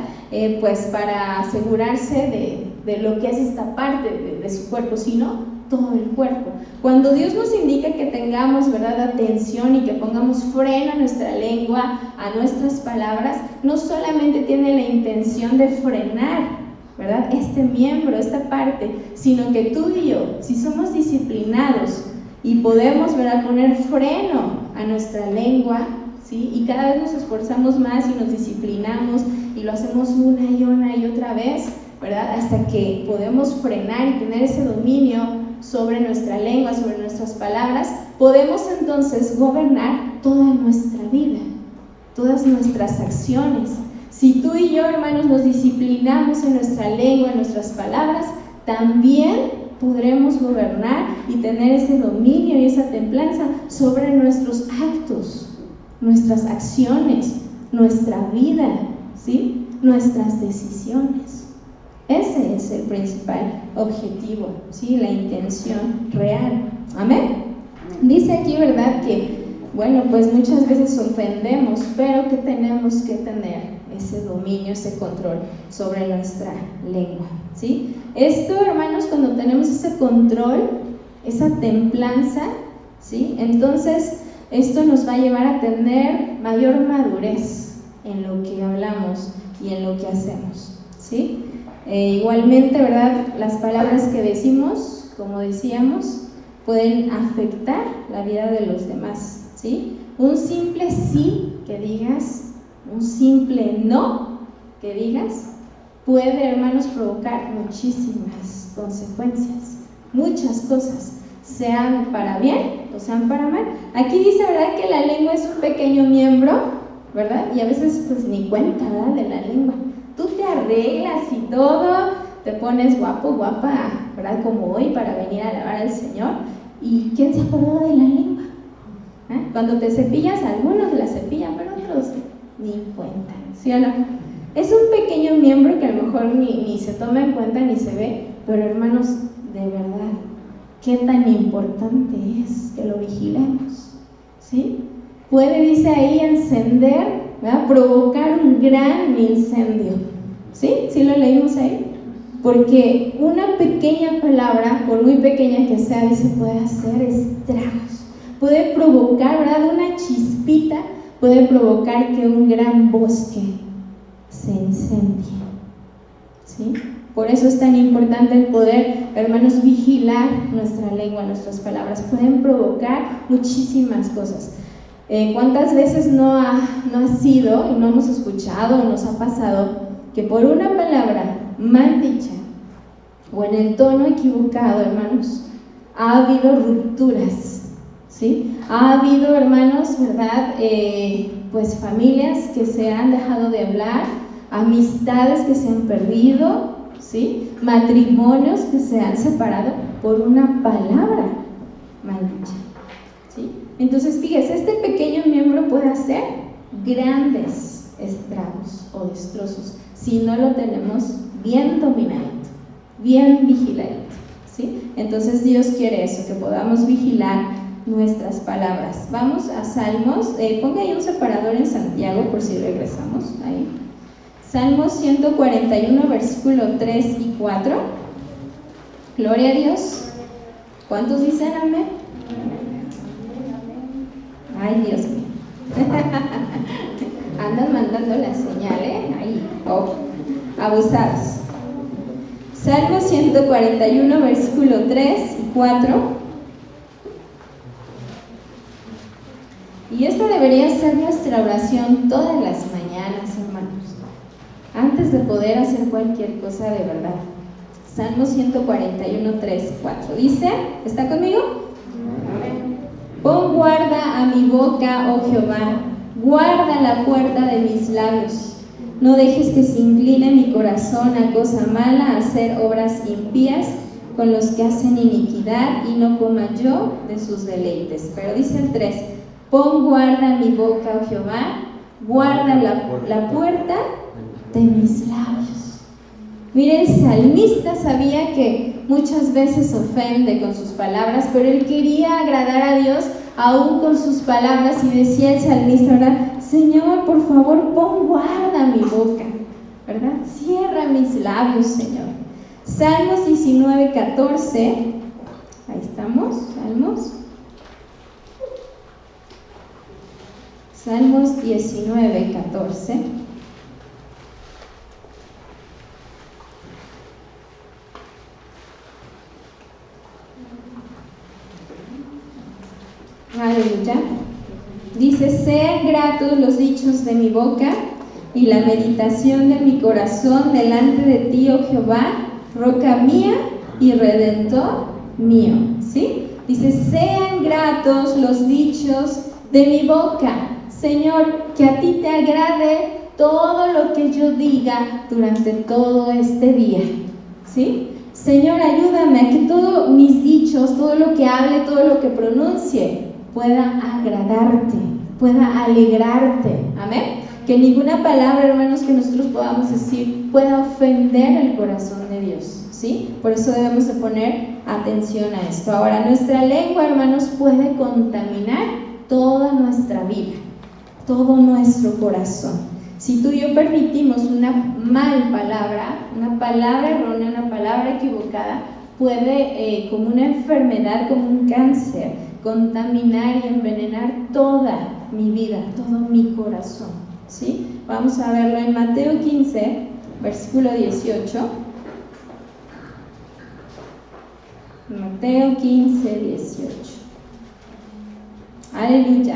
pues para asegurarse de lo que es esta parte de su cuerpo, sino todo el cuerpo. Cuando Dios nos indica que tengamos, ¿verdad?, atención y que pongamos freno a nuestra lengua, a nuestras palabras, no solamente tiene la intención de frenar ¿verdad? Este miembro, esta parte, sino que tú y yo, si somos disciplinados y podemos, ¿verdad?, poner freno a nuestra lengua, ¿sí? Y cada vez nos esforzamos más y nos disciplinamos y lo hacemos una y otra vez, ¿verdad?, hasta que podemos frenar y tener ese dominio sobre nuestra lengua, sobre nuestras palabras, podemos entonces gobernar toda nuestra vida, todas nuestras acciones. Si tú y yo, hermanos, nos disciplinamos en nuestra lengua, en nuestras palabras, también podremos gobernar y tener ese dominio y esa templanza sobre nuestros actos, nuestras acciones, nuestra vida, ¿sí?, nuestras decisiones. Ese es el principal objetivo, ¿sí?, la intención real. Amén. Dice aquí, ¿verdad?, que, bueno, pues muchas veces ofendemos, pero que tenemos que tener ese dominio, ese control sobre nuestra lengua, ¿sí? Esto, hermanos, cuando tenemos ese control, esa templanza, ¿sí?, entonces esto nos va a llevar a tener mayor madurez en lo que hablamos y en lo que hacemos, ¿sí? Igualmente, ¿verdad?, las palabras que decimos, como decíamos, pueden afectar la vida de los demás, ¿sí? Un simple sí que digas, un simple no que digas, puede, hermanos, provocar muchísimas consecuencias, muchas cosas, sean para bien o sean para mal. Aquí dice, ¿verdad?, que la lengua es un pequeño miembro, ¿verdad? Y a veces pues ni cuenta, ¿verdad?, de la lengua. Tú te arreglas y todo, te pones guapo, guapa, ¿verdad?, como hoy para venir a alabar al Señor. ¿Y quién se acordó de la lengua? Cuando te cepillas, algunos la cepillan, pero otros ni cuenta, ¿sí o no? Es un pequeño miembro que a lo mejor ni se toma en cuenta ni se ve, pero hermanos, de verdad, qué tan importante es que lo vigilemos, ¿sí? Puede, dice ahí, encender, ¿verdad?, provocar un gran incendio, ¿sí? ¿Sí lo leímos ahí? Porque una pequeña palabra, por muy pequeña que sea, dice, puede hacer estragos, puede provocar, ¿verdad?, una chispita, puede provocar que un gran bosque se incendie, ¿sí? Por eso es tan importante el poder, hermanos, vigilar nuestra lengua, nuestras palabras. Pueden provocar muchísimas cosas. ¿Cuántas veces no ha sido y no hemos escuchado o nos ha pasado que por una palabra mal dicha o en el tono equivocado, hermanos, ha habido rupturas, ¿sí? Ha habido, hermanos, ¿verdad?, pues familias que se han dejado de hablar, amistades que se han perdido, ¿sí?, matrimonios que se han separado por una palabra mal dicha, ¿sí? Entonces, fíjese, este pequeño miembro puede hacer grandes estragos o destrozos si no lo tenemos bien dominado, bien vigilado, ¿sí? Entonces Dios quiere eso, que podamos vigilar nuestras palabras. Vamos a Salmos, ponga ahí un separador en Santiago por si regresamos ahí. Salmos 141, versículo 3 y 4. Gloria a Dios. ¿Cuántos dicen amén? Ay, Dios mío. Andan mandando la señal, ahí, abusados. Salmo 141, versículo 3 y 4. Y esta debería ser nuestra oración todas las mañanas, hermanos, antes de poder hacer cualquier cosa de verdad. Salmo 141, 3, 4. Dice, ¿está conmigo? Pon guarda a mi boca, oh Jehová, guarda la puerta de mis labios. No dejes que se incline mi corazón a cosa mala, a hacer obras impías con los que hacen iniquidad, y no coma yo de sus deleites. Pero dice el 3, pon guarda a mi boca, oh Jehová, guarda la puerta de mis labios. Mire, el salmista sabía que muchas veces ofende con sus palabras, pero él quería agradar a Dios aún con sus palabras, y decía el salmista, ¿verdad? Señor, por favor, pon guarda mi boca, ¿verdad? Cierra mis labios, Señor. Salmos 19, 14. Ahí estamos, Salmos 19, 14. Aleluya. Dice, sean gratos los dichos de mi boca y la meditación de mi corazón delante de ti, oh Jehová, roca mía y redentor mío. ¿Sí? Dice, sean gratos los dichos de mi boca. Señor, que a ti te agrade todo lo que yo diga durante todo este día. ¿Sí? Señor, ayúdame a que todos mis dichos, todo lo que hable, todo lo que pronuncie, pueda agradarte, pueda alegrarte. Amén. Que ninguna palabra, hermanos, que nosotros podamos decir pueda ofender el corazón de Dios. ¿Sí? Por eso debemos de poner atención a esto. Ahora, nuestra lengua, hermanos, puede contaminar toda nuestra vida, todo nuestro corazón. Si tú y yo permitimos una mal palabra, una palabra errónea, una palabra equivocada, puede, como una enfermedad, como un cáncer, contaminar y envenenar toda mi vida, todo mi corazón. ¿Sí? Vamos a verlo en Mateo 15, versículo 18. Mateo 15, 18. Aleluya.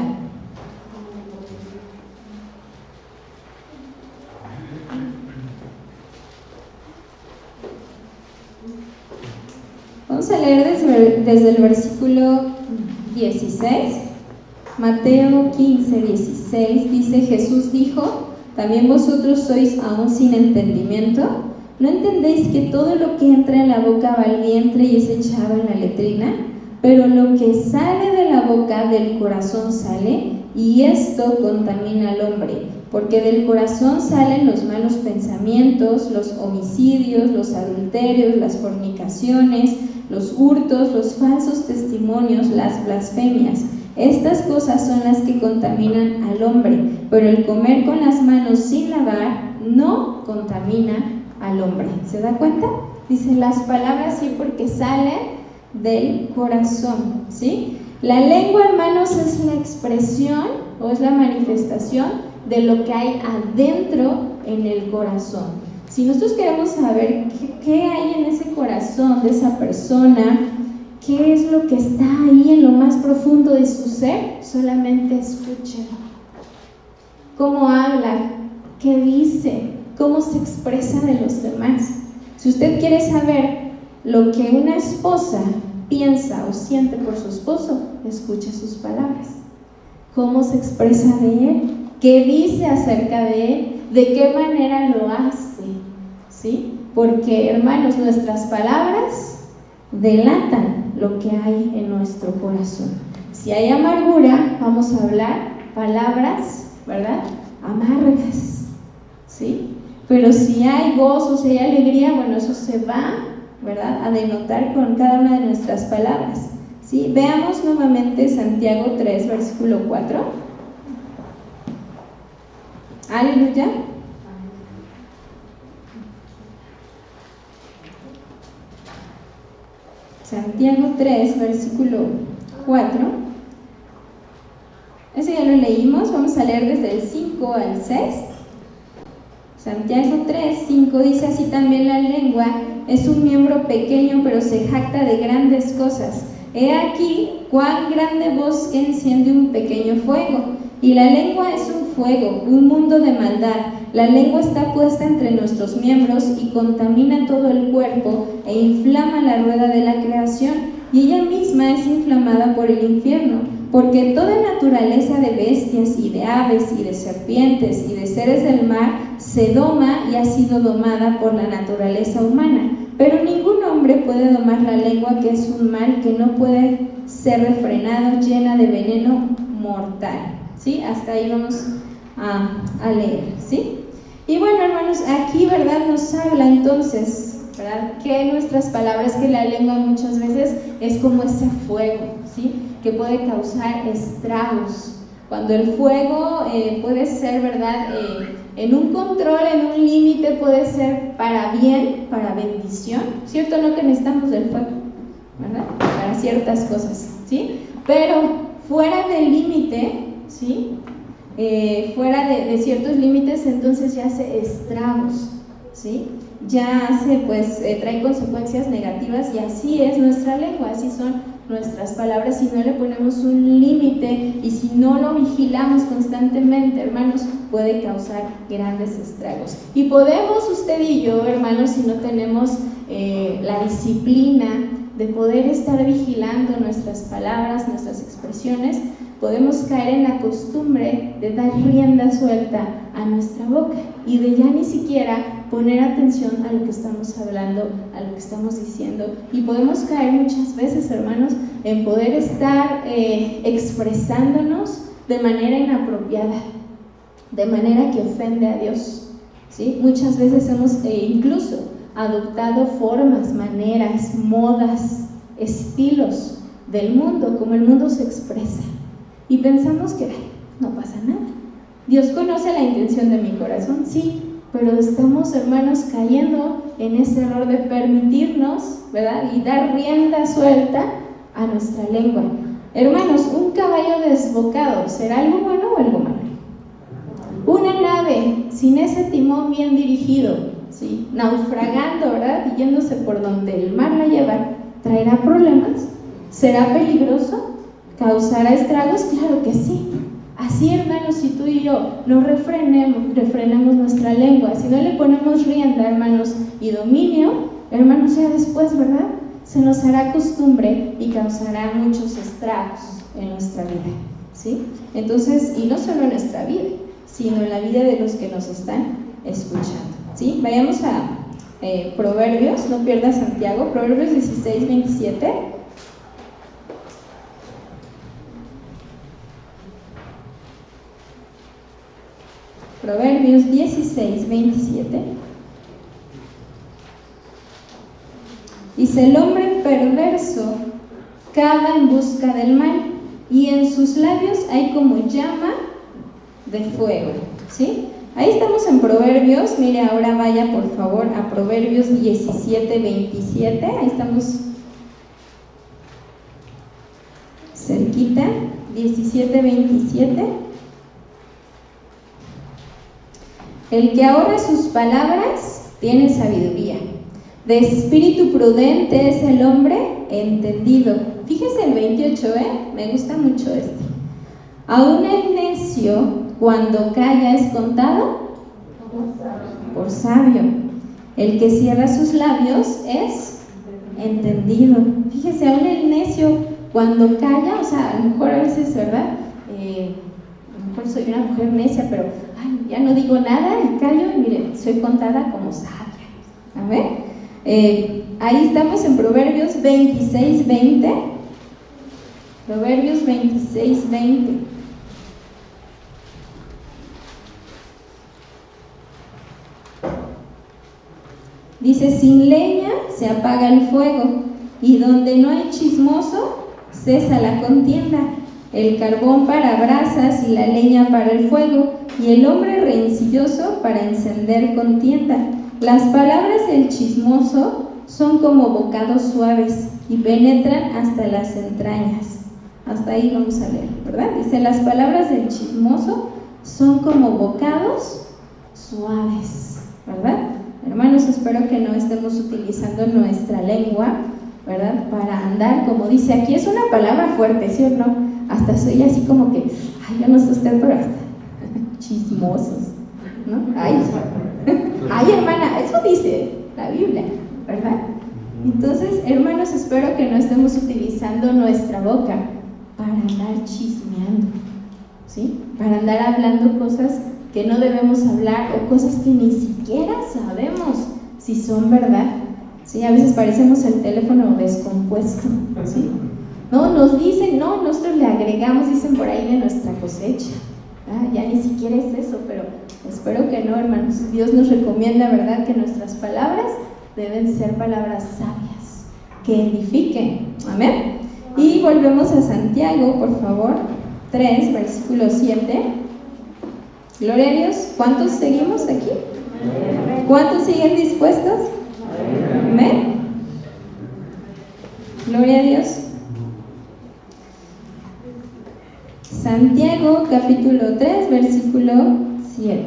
Vamos a leer desde el versículo 16. Mateo 15, 16 dice, Jesús dijo, ¿también vosotros sois aún sin entendimiento? ¿No entendéis que todo lo que entra en la boca va al vientre y es echado en la letrina? Pero lo que sale de la boca del corazón sale, y esto contamina al hombre, porque del corazón salen los malos pensamientos, los homicidios, los adulterios, las fornicaciones, los hurtos, los falsos testimonios, las blasfemias. Estas cosas son las que contaminan al hombre, pero el comer con las manos sin lavar no contamina al hombre. ¿Se da cuenta? Dice las palabras sí porque salen del corazón, ¿sí? La lengua, hermanos, es la expresión o es la manifestación de lo que hay adentro en el corazón. Si nosotros queremos saber qué hay en ese corazón de esa persona, qué es lo que está ahí en lo más profundo de su ser, solamente escúchelo. Cómo habla, qué dice, cómo se expresa de los demás. Si usted quiere saber lo que una esposa piensa o siente por su esposo, escuche sus palabras. Cómo se expresa de él, qué dice acerca de él, de qué manera lo hace, ¿sí? Porque, hermanos, nuestras palabras delatan lo que hay en nuestro corazón. Si hay amargura, vamos a hablar palabras, ¿verdad?, amargas, ¿sí? Pero si hay gozo, si hay alegría, bueno, eso se va, ¿verdad?, a denotar con cada una de nuestras palabras, ¿sí? Veamos nuevamente Santiago 3, versículo 4. Aleluya. Santiago 3, versículo 4. Ese ya lo leímos, vamos a leer desde el 5 al 6. Santiago 3, 5 dice, así también la lengua es un miembro pequeño, pero se jacta de grandes cosas. He aquí cuán grande bosque enciende un pequeño fuego. Y la lengua es un fuego, un mundo de maldad. La lengua está puesta entre nuestros miembros y contamina todo el cuerpo e inflama la rueda de la creación, y ella misma es inflamada por el infierno, porque toda naturaleza de bestias y de aves y de serpientes y de seres del mar se doma y ha sido domada por la naturaleza humana. Pero ningún hombre puede domar la lengua, que es un mal que no puede ser refrenado, llena de veneno mortal. ¿Sí? Hasta ahí vamos a leer, ¿sí? Y bueno, hermanos, aquí, ¿verdad?, nos habla entonces, ¿verdad?, que nuestras palabras, que la lengua muchas veces es como ese fuego, ¿sí?, que puede causar estragos. Cuando el fuego puede ser, ¿verdad?, en un control, en un límite, puede ser para bien, para bendición, ¿cierto? No que necesitamos del fuego, ¿verdad?, para ciertas cosas, ¿sí? Pero fuera del límite, ¿sí?, fuera de ciertos límites, entonces ya hace estragos, ¿sí?, ya hace, pues, trae consecuencias negativas, y así es nuestra lengua, así son nuestras palabras, si no le ponemos un límite y si no lo vigilamos constantemente, hermanos, puede causar grandes estragos. Y podemos usted y yo, hermanos, si no tenemos la disciplina de poder estar vigilando nuestras palabras, nuestras expresiones, podemos caer en la costumbre de dar rienda suelta a nuestra boca y de ya ni siquiera poner atención a lo que estamos hablando, a lo que estamos diciendo, y podemos caer muchas veces, hermanos, en poder estar expresándonos de manera inapropiada, de manera que ofende a Dios, ¿sí? Muchas veces hemos incluso adoptado formas, maneras, modas, estilos del mundo, como el mundo se expresa, y pensamos que no pasa nada. Dios conoce la intención de mi corazón, sí, pero estamos, hermanos, cayendo en ese error de permitirnos, ¿verdad?, y dar rienda suelta a nuestra lengua. Hermanos, un caballo desbocado, ¿será algo bueno o algo malo? Una nave sin ese timón bien dirigido, ¿sí?, naufragando, ¿verdad?, y yéndose por donde el mar la lleva, ¿traerá problemas? ¿Será peligroso? ¿Causará estragos? Claro que sí. Así, hermanos, si tú y yo no refrenemos nuestra lengua, si no le ponemos rienda, hermanos, y dominio, hermanos, ya después, ¿verdad?, se nos hará costumbre y causará muchos estragos en nuestra vida, ¿sí? Entonces, y no solo en nuestra vida, sino en la vida de los que nos están escuchando, ¿sí? Vayamos a Proverbios, no pierdas Santiago, Proverbios 16, 27. Proverbios 16, 27. Dice: el hombre perverso cava en busca del mal, y en sus labios hay como llama de fuego, ¿sí? Ahí estamos en Proverbios. Mire, ahora vaya por favor a Proverbios 17, 27. Ahí estamos cerquita. 17, 27. El que ahorra sus palabras tiene sabiduría. De espíritu prudente es el hombre entendido. Fíjese el 28, me gusta mucho este. Aún el necio, cuando calla, es contado por sabio. El que cierra sus labios es entendido. Fíjese, aún el necio, cuando calla, o sea, a lo mejor a veces, ¿verdad? A lo mejor soy una mujer necia, pero ya no digo nada y callo, y miren, soy contada como sabia. A ver. Ahí estamos en Proverbios 26, 20. Proverbios 26, 20. Dice: sin leña se apaga el fuego, y donde no hay chismoso cesa la contienda. El carbón para brasas y la leña para el fuego, y el hombre rencilloso para encender contienda. Las palabras del chismoso son como bocados suaves y penetran hasta las entrañas. Hasta ahí vamos a leer, ¿verdad? Dice: las palabras del chismoso son como bocados suaves, ¿verdad? Hermanos, espero que no estemos utilizando nuestra lengua, ¿verdad?, para andar, como dice aquí, es una palabra fuerte, ¿sí o no? Hasta soy así como que, yo no sé usted, pero hasta chismosos, ¿no? Ay, hermana, eso dice la Biblia, ¿verdad? Entonces, hermanos, espero que no estemos utilizando nuestra boca para andar chismeando, ¿sí? Para andar hablando cosas que no debemos hablar, o cosas que ni siquiera sabemos si son verdad, ¿sí? A veces parecemos el teléfono descompuesto, ¿sí? No, nos dicen, no, nosotros le agregamos, dicen por ahí, de nuestra cosecha. Ya ni siquiera es eso, pero espero que no, hermanos. Dios nos recomienda, ¿verdad?, que nuestras palabras deben ser palabras sabias, que edifiquen. Amén. Y volvemos a Santiago, por favor, 3, versículo 7. Gloria a Dios. ¿Cuántos seguimos aquí? ¿Cuántos siguen dispuestos? Amén. Gloria a Dios. Santiago capítulo 3, versículo 7.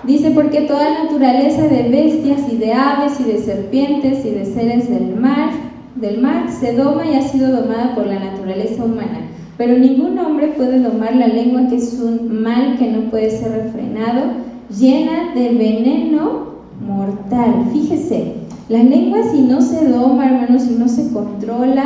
Dice: porque toda naturaleza de bestias y de aves y de serpientes y de seres del mar del mar se doma y ha sido domada por la naturaleza humana, pero ningún hombre puede domar la lengua, que es un mal que no puede ser refrenado, llena de veneno mortal. Fíjese, la lengua, si no se doma, hermanos, si no se controla,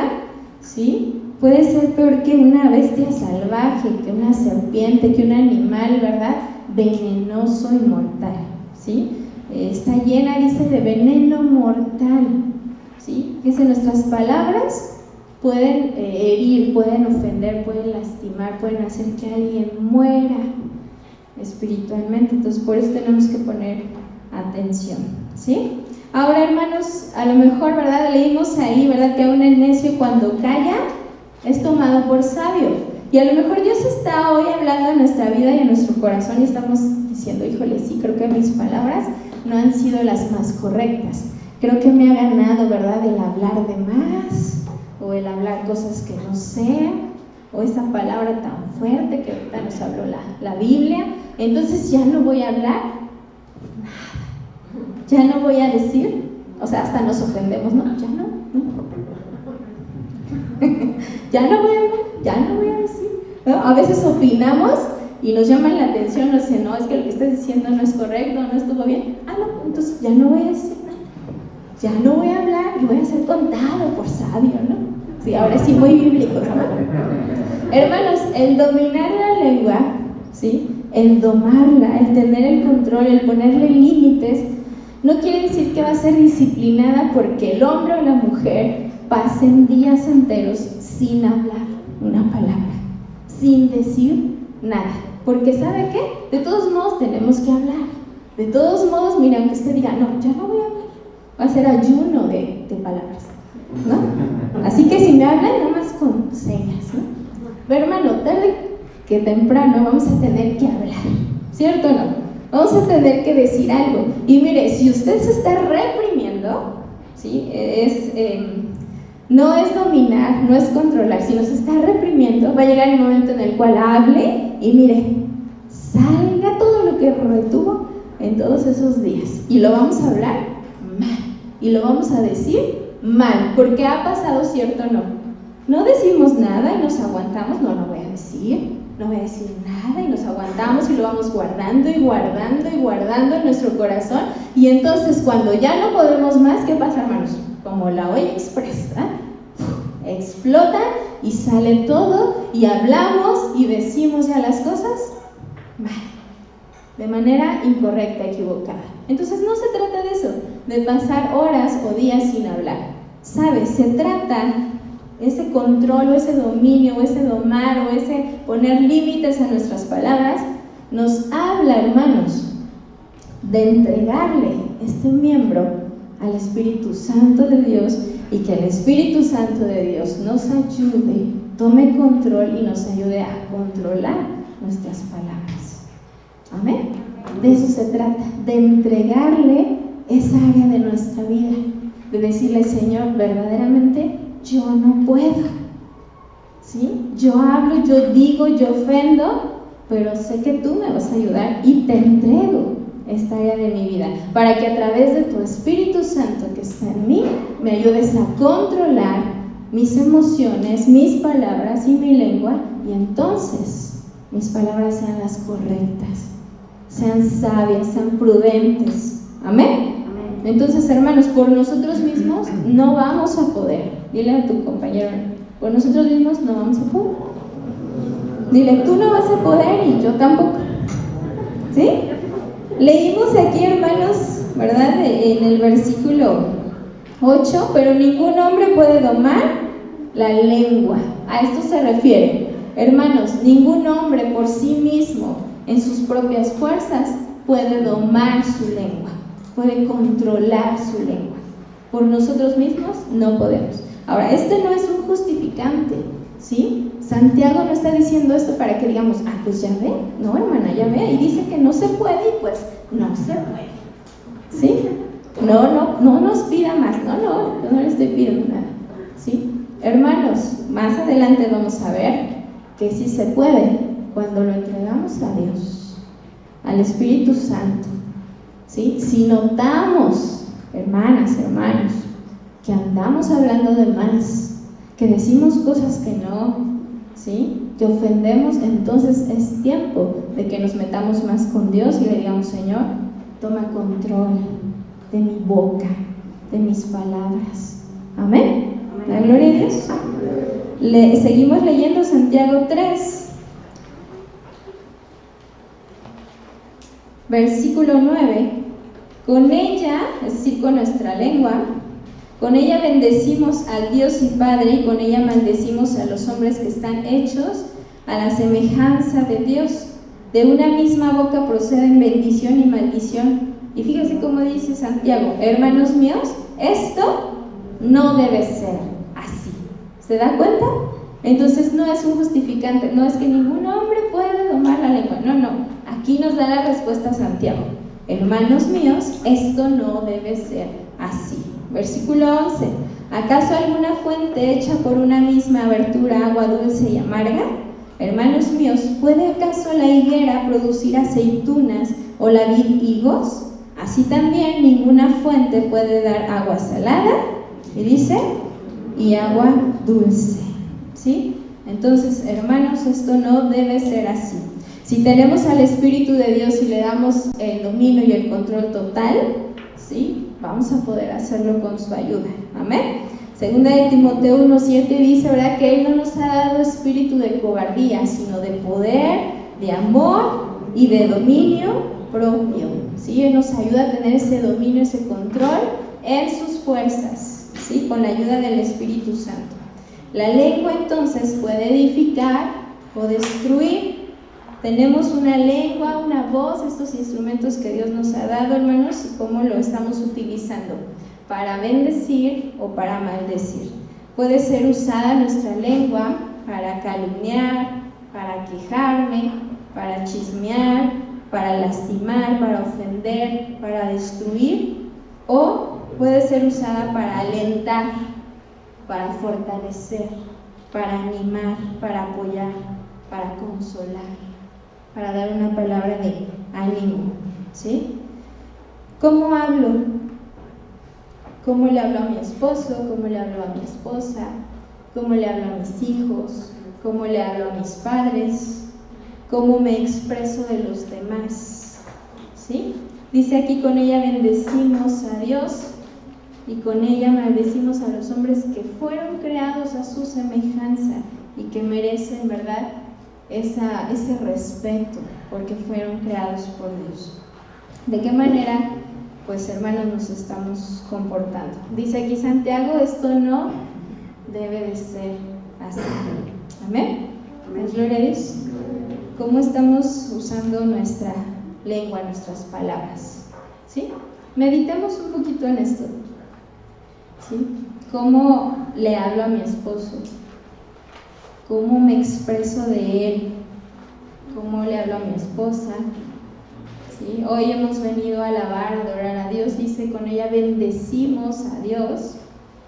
¿sí?, puede ser peor que una bestia salvaje, que una serpiente, que un animal, ¿verdad?, venenoso y mortal, ¿sí? Está llena, dice, de veneno mortal, ¿sí? Fíjense, nuestras palabras pueden herir, pueden ofender, pueden lastimar, pueden hacer que alguien muera espiritualmente. Entonces, por eso tenemos que poner atención, ¿sí? Ahora, hermanos, a lo mejor, ¿verdad?, leímos ahí, ¿verdad?, que aún el necio cuando calla es tomado por sabio. Y a lo mejor Dios está hoy hablando en nuestra vida y en nuestro corazón y estamos diciendo, híjole, sí, creo que mis palabras no han sido las más correctas. Creo que me ha ganado, ¿verdad?, el hablar de más, o el hablar cosas que no sean, o esa palabra tan fuerte que ahorita nos habló la Biblia. Entonces ya no voy a hablar nada, ya no voy a decir, o sea, hasta nos ofendemos, ¿no? Ya no. Ya no voy a hablar, ya no voy a decir, ¿no? A veces opinamos y nos llaman la atención, nos dicen, no, es que lo que estás diciendo no es correcto, no estuvo bien. No, entonces ya no voy a decir nada, ya no voy a hablar y voy a ser contado por sabio, ¿no? Sí, ahora sí, muy bíblicos, ¿no? Hermanos, el dominar la lengua, ¿sí?, el domarla, el tener el control, el ponerle límites, no quiere decir que va a ser disciplinada porque el hombre o la mujer pasen días enteros sin hablar una palabra, sin decir nada. Porque ¿sabe qué? De todos modos tenemos que hablar. De todos modos, mira, aunque usted diga, no, ya no voy a hablar, va a ser ayuno de palabras, ¿no? Así que si me hablan, nada más con señas, ¿no? Pero hermano, tarde que temprano vamos a tener que hablar, ¿cierto o no? Vamos a tener que decir algo. Y mire, si usted se está reprimiendo, ¿sí?, no es dominar, no es controlar, si nos está reprimiendo, va a llegar el momento en el cual hable y mire, salga todo lo que retuvo en todos esos días. Y lo vamos a hablar mal, y lo vamos a decir mal, porque ha pasado, ¿cierto o no? No decimos nada y nos aguantamos, no voy a decir nada y nos aguantamos y lo vamos guardando y guardando y guardando en nuestro corazón. Y entonces cuando ya no podemos más, ¿qué pasa, hermanos? Como la olla express, ¿verdad? Explota y sale todo y hablamos y decimos ya las cosas mal, de manera incorrecta, equivocada. Entonces no se trata de eso, de pasar horas o días sin hablar, ¿sabes? Se trata ese control o ese dominio o ese domar o ese poner límites a nuestras palabras, nos habla, hermanos, de entregarle este miembro al Espíritu Santo de Dios y que el Espíritu Santo de Dios nos ayude, tome control y nos ayude a controlar nuestras palabras. Amén. De eso se trata, de entregarle esa área de nuestra vida, de decirle, Señor, verdaderamente yo no puedo, ¿sí? Yo hablo, yo digo, yo ofendo, pero sé que tú me vas a ayudar y te entrego esta área de mi vida, para que a través de tu Espíritu Santo que está en mí, me ayudes a controlar mis emociones, mis palabras y mi lengua, y entonces mis palabras sean las correctas, sean sabias, sean prudentes. Amén. Entonces, hermanos, por nosotros mismos no vamos a poder. Dile a tu compañero, por nosotros mismos no vamos a poder. Dile, tú no vas a poder y yo tampoco. ¿Sí? Leímos aquí, hermanos, ¿verdad?, en el versículo 8, pero ningún hombre puede domar la lengua. A esto se refiere. Hermanos, ningún hombre por sí mismo, en sus propias fuerzas, puede domar su lengua, puede controlar su lengua. Por nosotros mismos no podemos. Ahora, este no es un justificante, ¿sí? Santiago no está diciendo esto para que digamos, pues ya ve, no, hermana, ya ve, y dice que no se puede, y pues no se puede, ¿sí? No nos pida más, yo no le estoy pidiendo nada, ¿sí? Hermanos, más adelante vamos a ver que sí se puede cuando lo entregamos a Dios, al Espíritu Santo, ¿sí? Si notamos, hermanas, hermanos, que andamos hablando de más, que decimos cosas que no, ¿sí? Que ofendemos, entonces es tiempo de que nos metamos más con Dios y le digamos: Señor, toma control de mi boca, de mis palabras. Amén. La gloria a Dios. Seguimos leyendo Santiago 3, versículo 9. Con ella, es decir, con nuestra lengua, con ella bendecimos al Dios y Padre, y con ella maldecimos a los hombres que están hechos a la semejanza de Dios. De una misma boca proceden bendición y maldición. Y fíjese cómo dice Santiago: hermanos míos, esto no debe ser así. ¿Se da cuenta? Entonces no es un justificante, no es que ningún hombre puede domar la lengua. No. Aquí nos da la respuesta Santiago: hermanos míos, esto no debe ser así. Versículo 11. ¿Acaso alguna fuente hecha por una misma abertura agua dulce y amarga? Hermanos míos, ¿puede acaso la higuera producir aceitunas o la vid higos? Así también ninguna fuente puede dar agua salada, y dice, y agua dulce. ¿Sí? Entonces, hermanos, esto no debe ser así. Si tenemos al Espíritu de Dios y le damos el dominio y el control total, ¿sí?, vamos a poder hacerlo con su ayuda. Amén. Segunda de Timoteo 1:7 dice, ¿verdad?, que Él no nos ha dado espíritu de cobardía, sino de poder, de amor y de dominio propio. ¿Sí? Él nos ayuda a tener ese dominio, ese control en sus fuerzas, ¿sí?, con la ayuda del Espíritu Santo. La lengua entonces puede edificar o destruir. Tenemos una lengua, una voz, estos instrumentos que Dios nos ha dado, hermanos, y cómo lo estamos utilizando para bendecir o para maldecir. Puede ser usada nuestra lengua para calumniar, para quejarme, para chismear, para lastimar, para ofender, para destruir, o puede ser usada para alentar, para fortalecer, para animar, para apoyar, para consolar, para dar una palabra de ánimo. ¿Sí? ¿Cómo hablo? ¿Cómo le hablo a mi esposo? ¿Cómo le hablo a mi esposa? ¿Cómo le hablo a mis hijos? ¿Cómo le hablo a mis padres? ¿Cómo me expreso de los demás? ¿Sí? Dice aquí, con ella bendecimos a Dios y con ella maldecimos a los hombres que fueron creados a su semejanza y que merecen, ¿verdad?, ese respeto, porque fueron creados por Dios. ¿De qué manera, pues, hermanos, nos estamos comportando? Dice aquí Santiago, esto no debe de ser así. Amén. Gloria a Dios. ¿Cómo estamos usando nuestra lengua, nuestras palabras? ¿Sí? Meditemos un poquito en esto. ¿Sí? ¿Cómo le hablo a mi esposo? ¿Cómo me expreso de él? ¿Cómo le hablo a mi esposa? ¿Sí? Hoy hemos venido a alabar, a adorar a Dios. Dice, con ella bendecimos a Dios,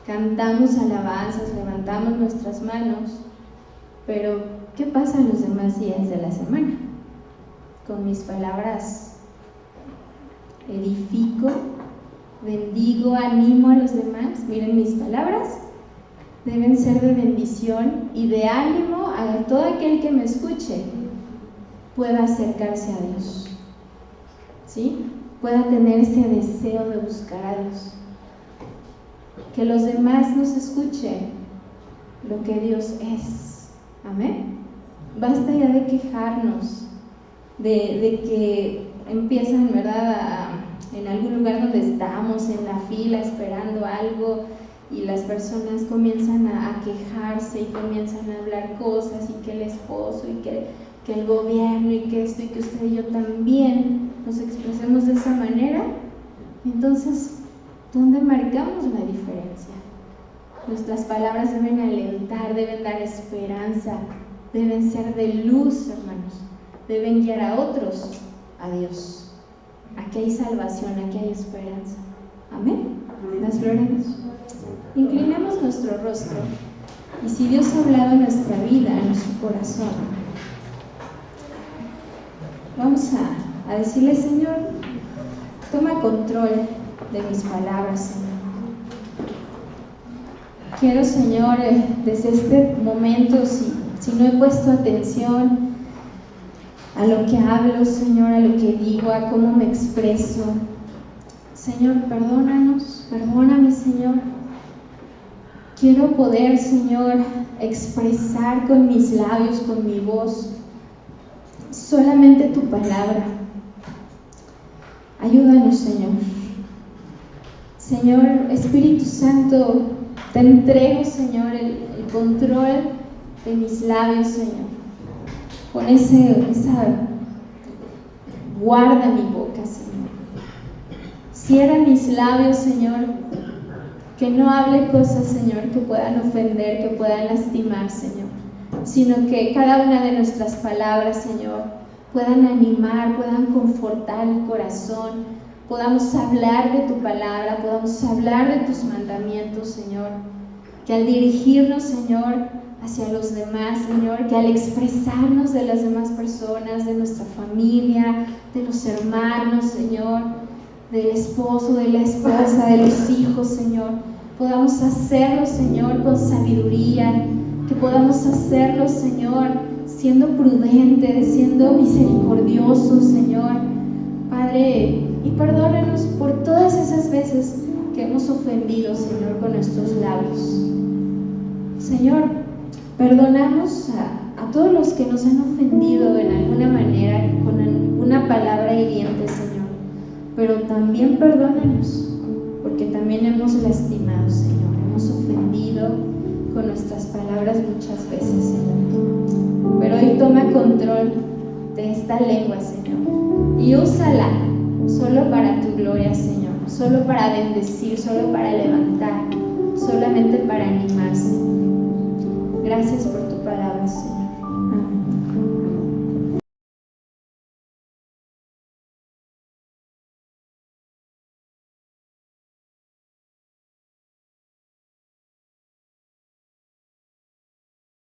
cantamos alabanzas, levantamos nuestras manos. Pero, ¿qué pasa en los demás días de la semana? Con mis palabras edifico, bendigo, animo a los demás. Miren, mis palabras deben ser de bendición y de ánimo a todo aquel que me escuche pueda acercarse a Dios, ¿sí? Pueda tener ese deseo de buscar a Dios, que los demás nos escuchen lo que Dios es. Amén. Basta ya de quejarnos, de que empiezan, ¿verdad?, en algún lugar donde estamos, en la fila esperando algo, y las personas comienzan a quejarse y comienzan a hablar cosas, y que el esposo, y que el gobierno, y que esto, y que usted y yo también nos expresemos de esa manera. Entonces, ¿dónde marcamos la diferencia? Nuestras palabras deben alentar, deben dar esperanza, deben ser de luz, hermanos, deben guiar a otros a Dios. Aquí hay salvación, aquí hay esperanza. Amén. Las glorias. Inclinemos nuestro rostro, y si Dios ha hablado en nuestra vida, en nuestro corazón, vamos a decirle, Señor, toma control de mis palabras, Señor. quiero, Señor, desde este momento, si no he puesto atención a lo que hablo, Señor, a lo que digo, a cómo me expreso, Señor, perdóname, Señor. Quiero poder, Señor, expresar con mis labios, con mi voz, solamente tu palabra. Ayúdanos, Señor. Señor, Espíritu Santo, te entrego, Señor, el control de mis labios, Señor. Con guarda mi boca, Señor. Cierra mis labios, Señor. Que no hable cosas, Señor, que puedan ofender, que puedan lastimar, Señor. Sino que cada una de nuestras palabras, Señor, puedan animar, puedan confortar el corazón, podamos hablar de tu palabra, podamos hablar de tus mandamientos, Señor. Que al dirigirnos, Señor, hacia los demás, Señor, que al expresarnos de las demás personas, de nuestra familia, de los hermanos, Señor, del esposo, de la esposa, de los hijos, Señor, podamos hacerlo, Señor, con sabiduría, que podamos hacerlo, Señor, siendo prudentes, siendo misericordiosos, Señor. Padre, y perdónanos por todas esas veces que hemos ofendido, Señor, con nuestros labios. Señor, perdonamos a todos los que nos han ofendido en alguna manera, con alguna palabra hiriente, Señor. Pero también perdónanos, porque también hemos lastimado, Señor. Hemos ofendido con nuestras palabras muchas veces, Señor. Pero hoy toma control de esta lengua, Señor, y úsala solo para tu gloria, Señor. Solo para bendecir, solo para levantar, solamente para animar, Señor. Gracias por tu palabra, Señor.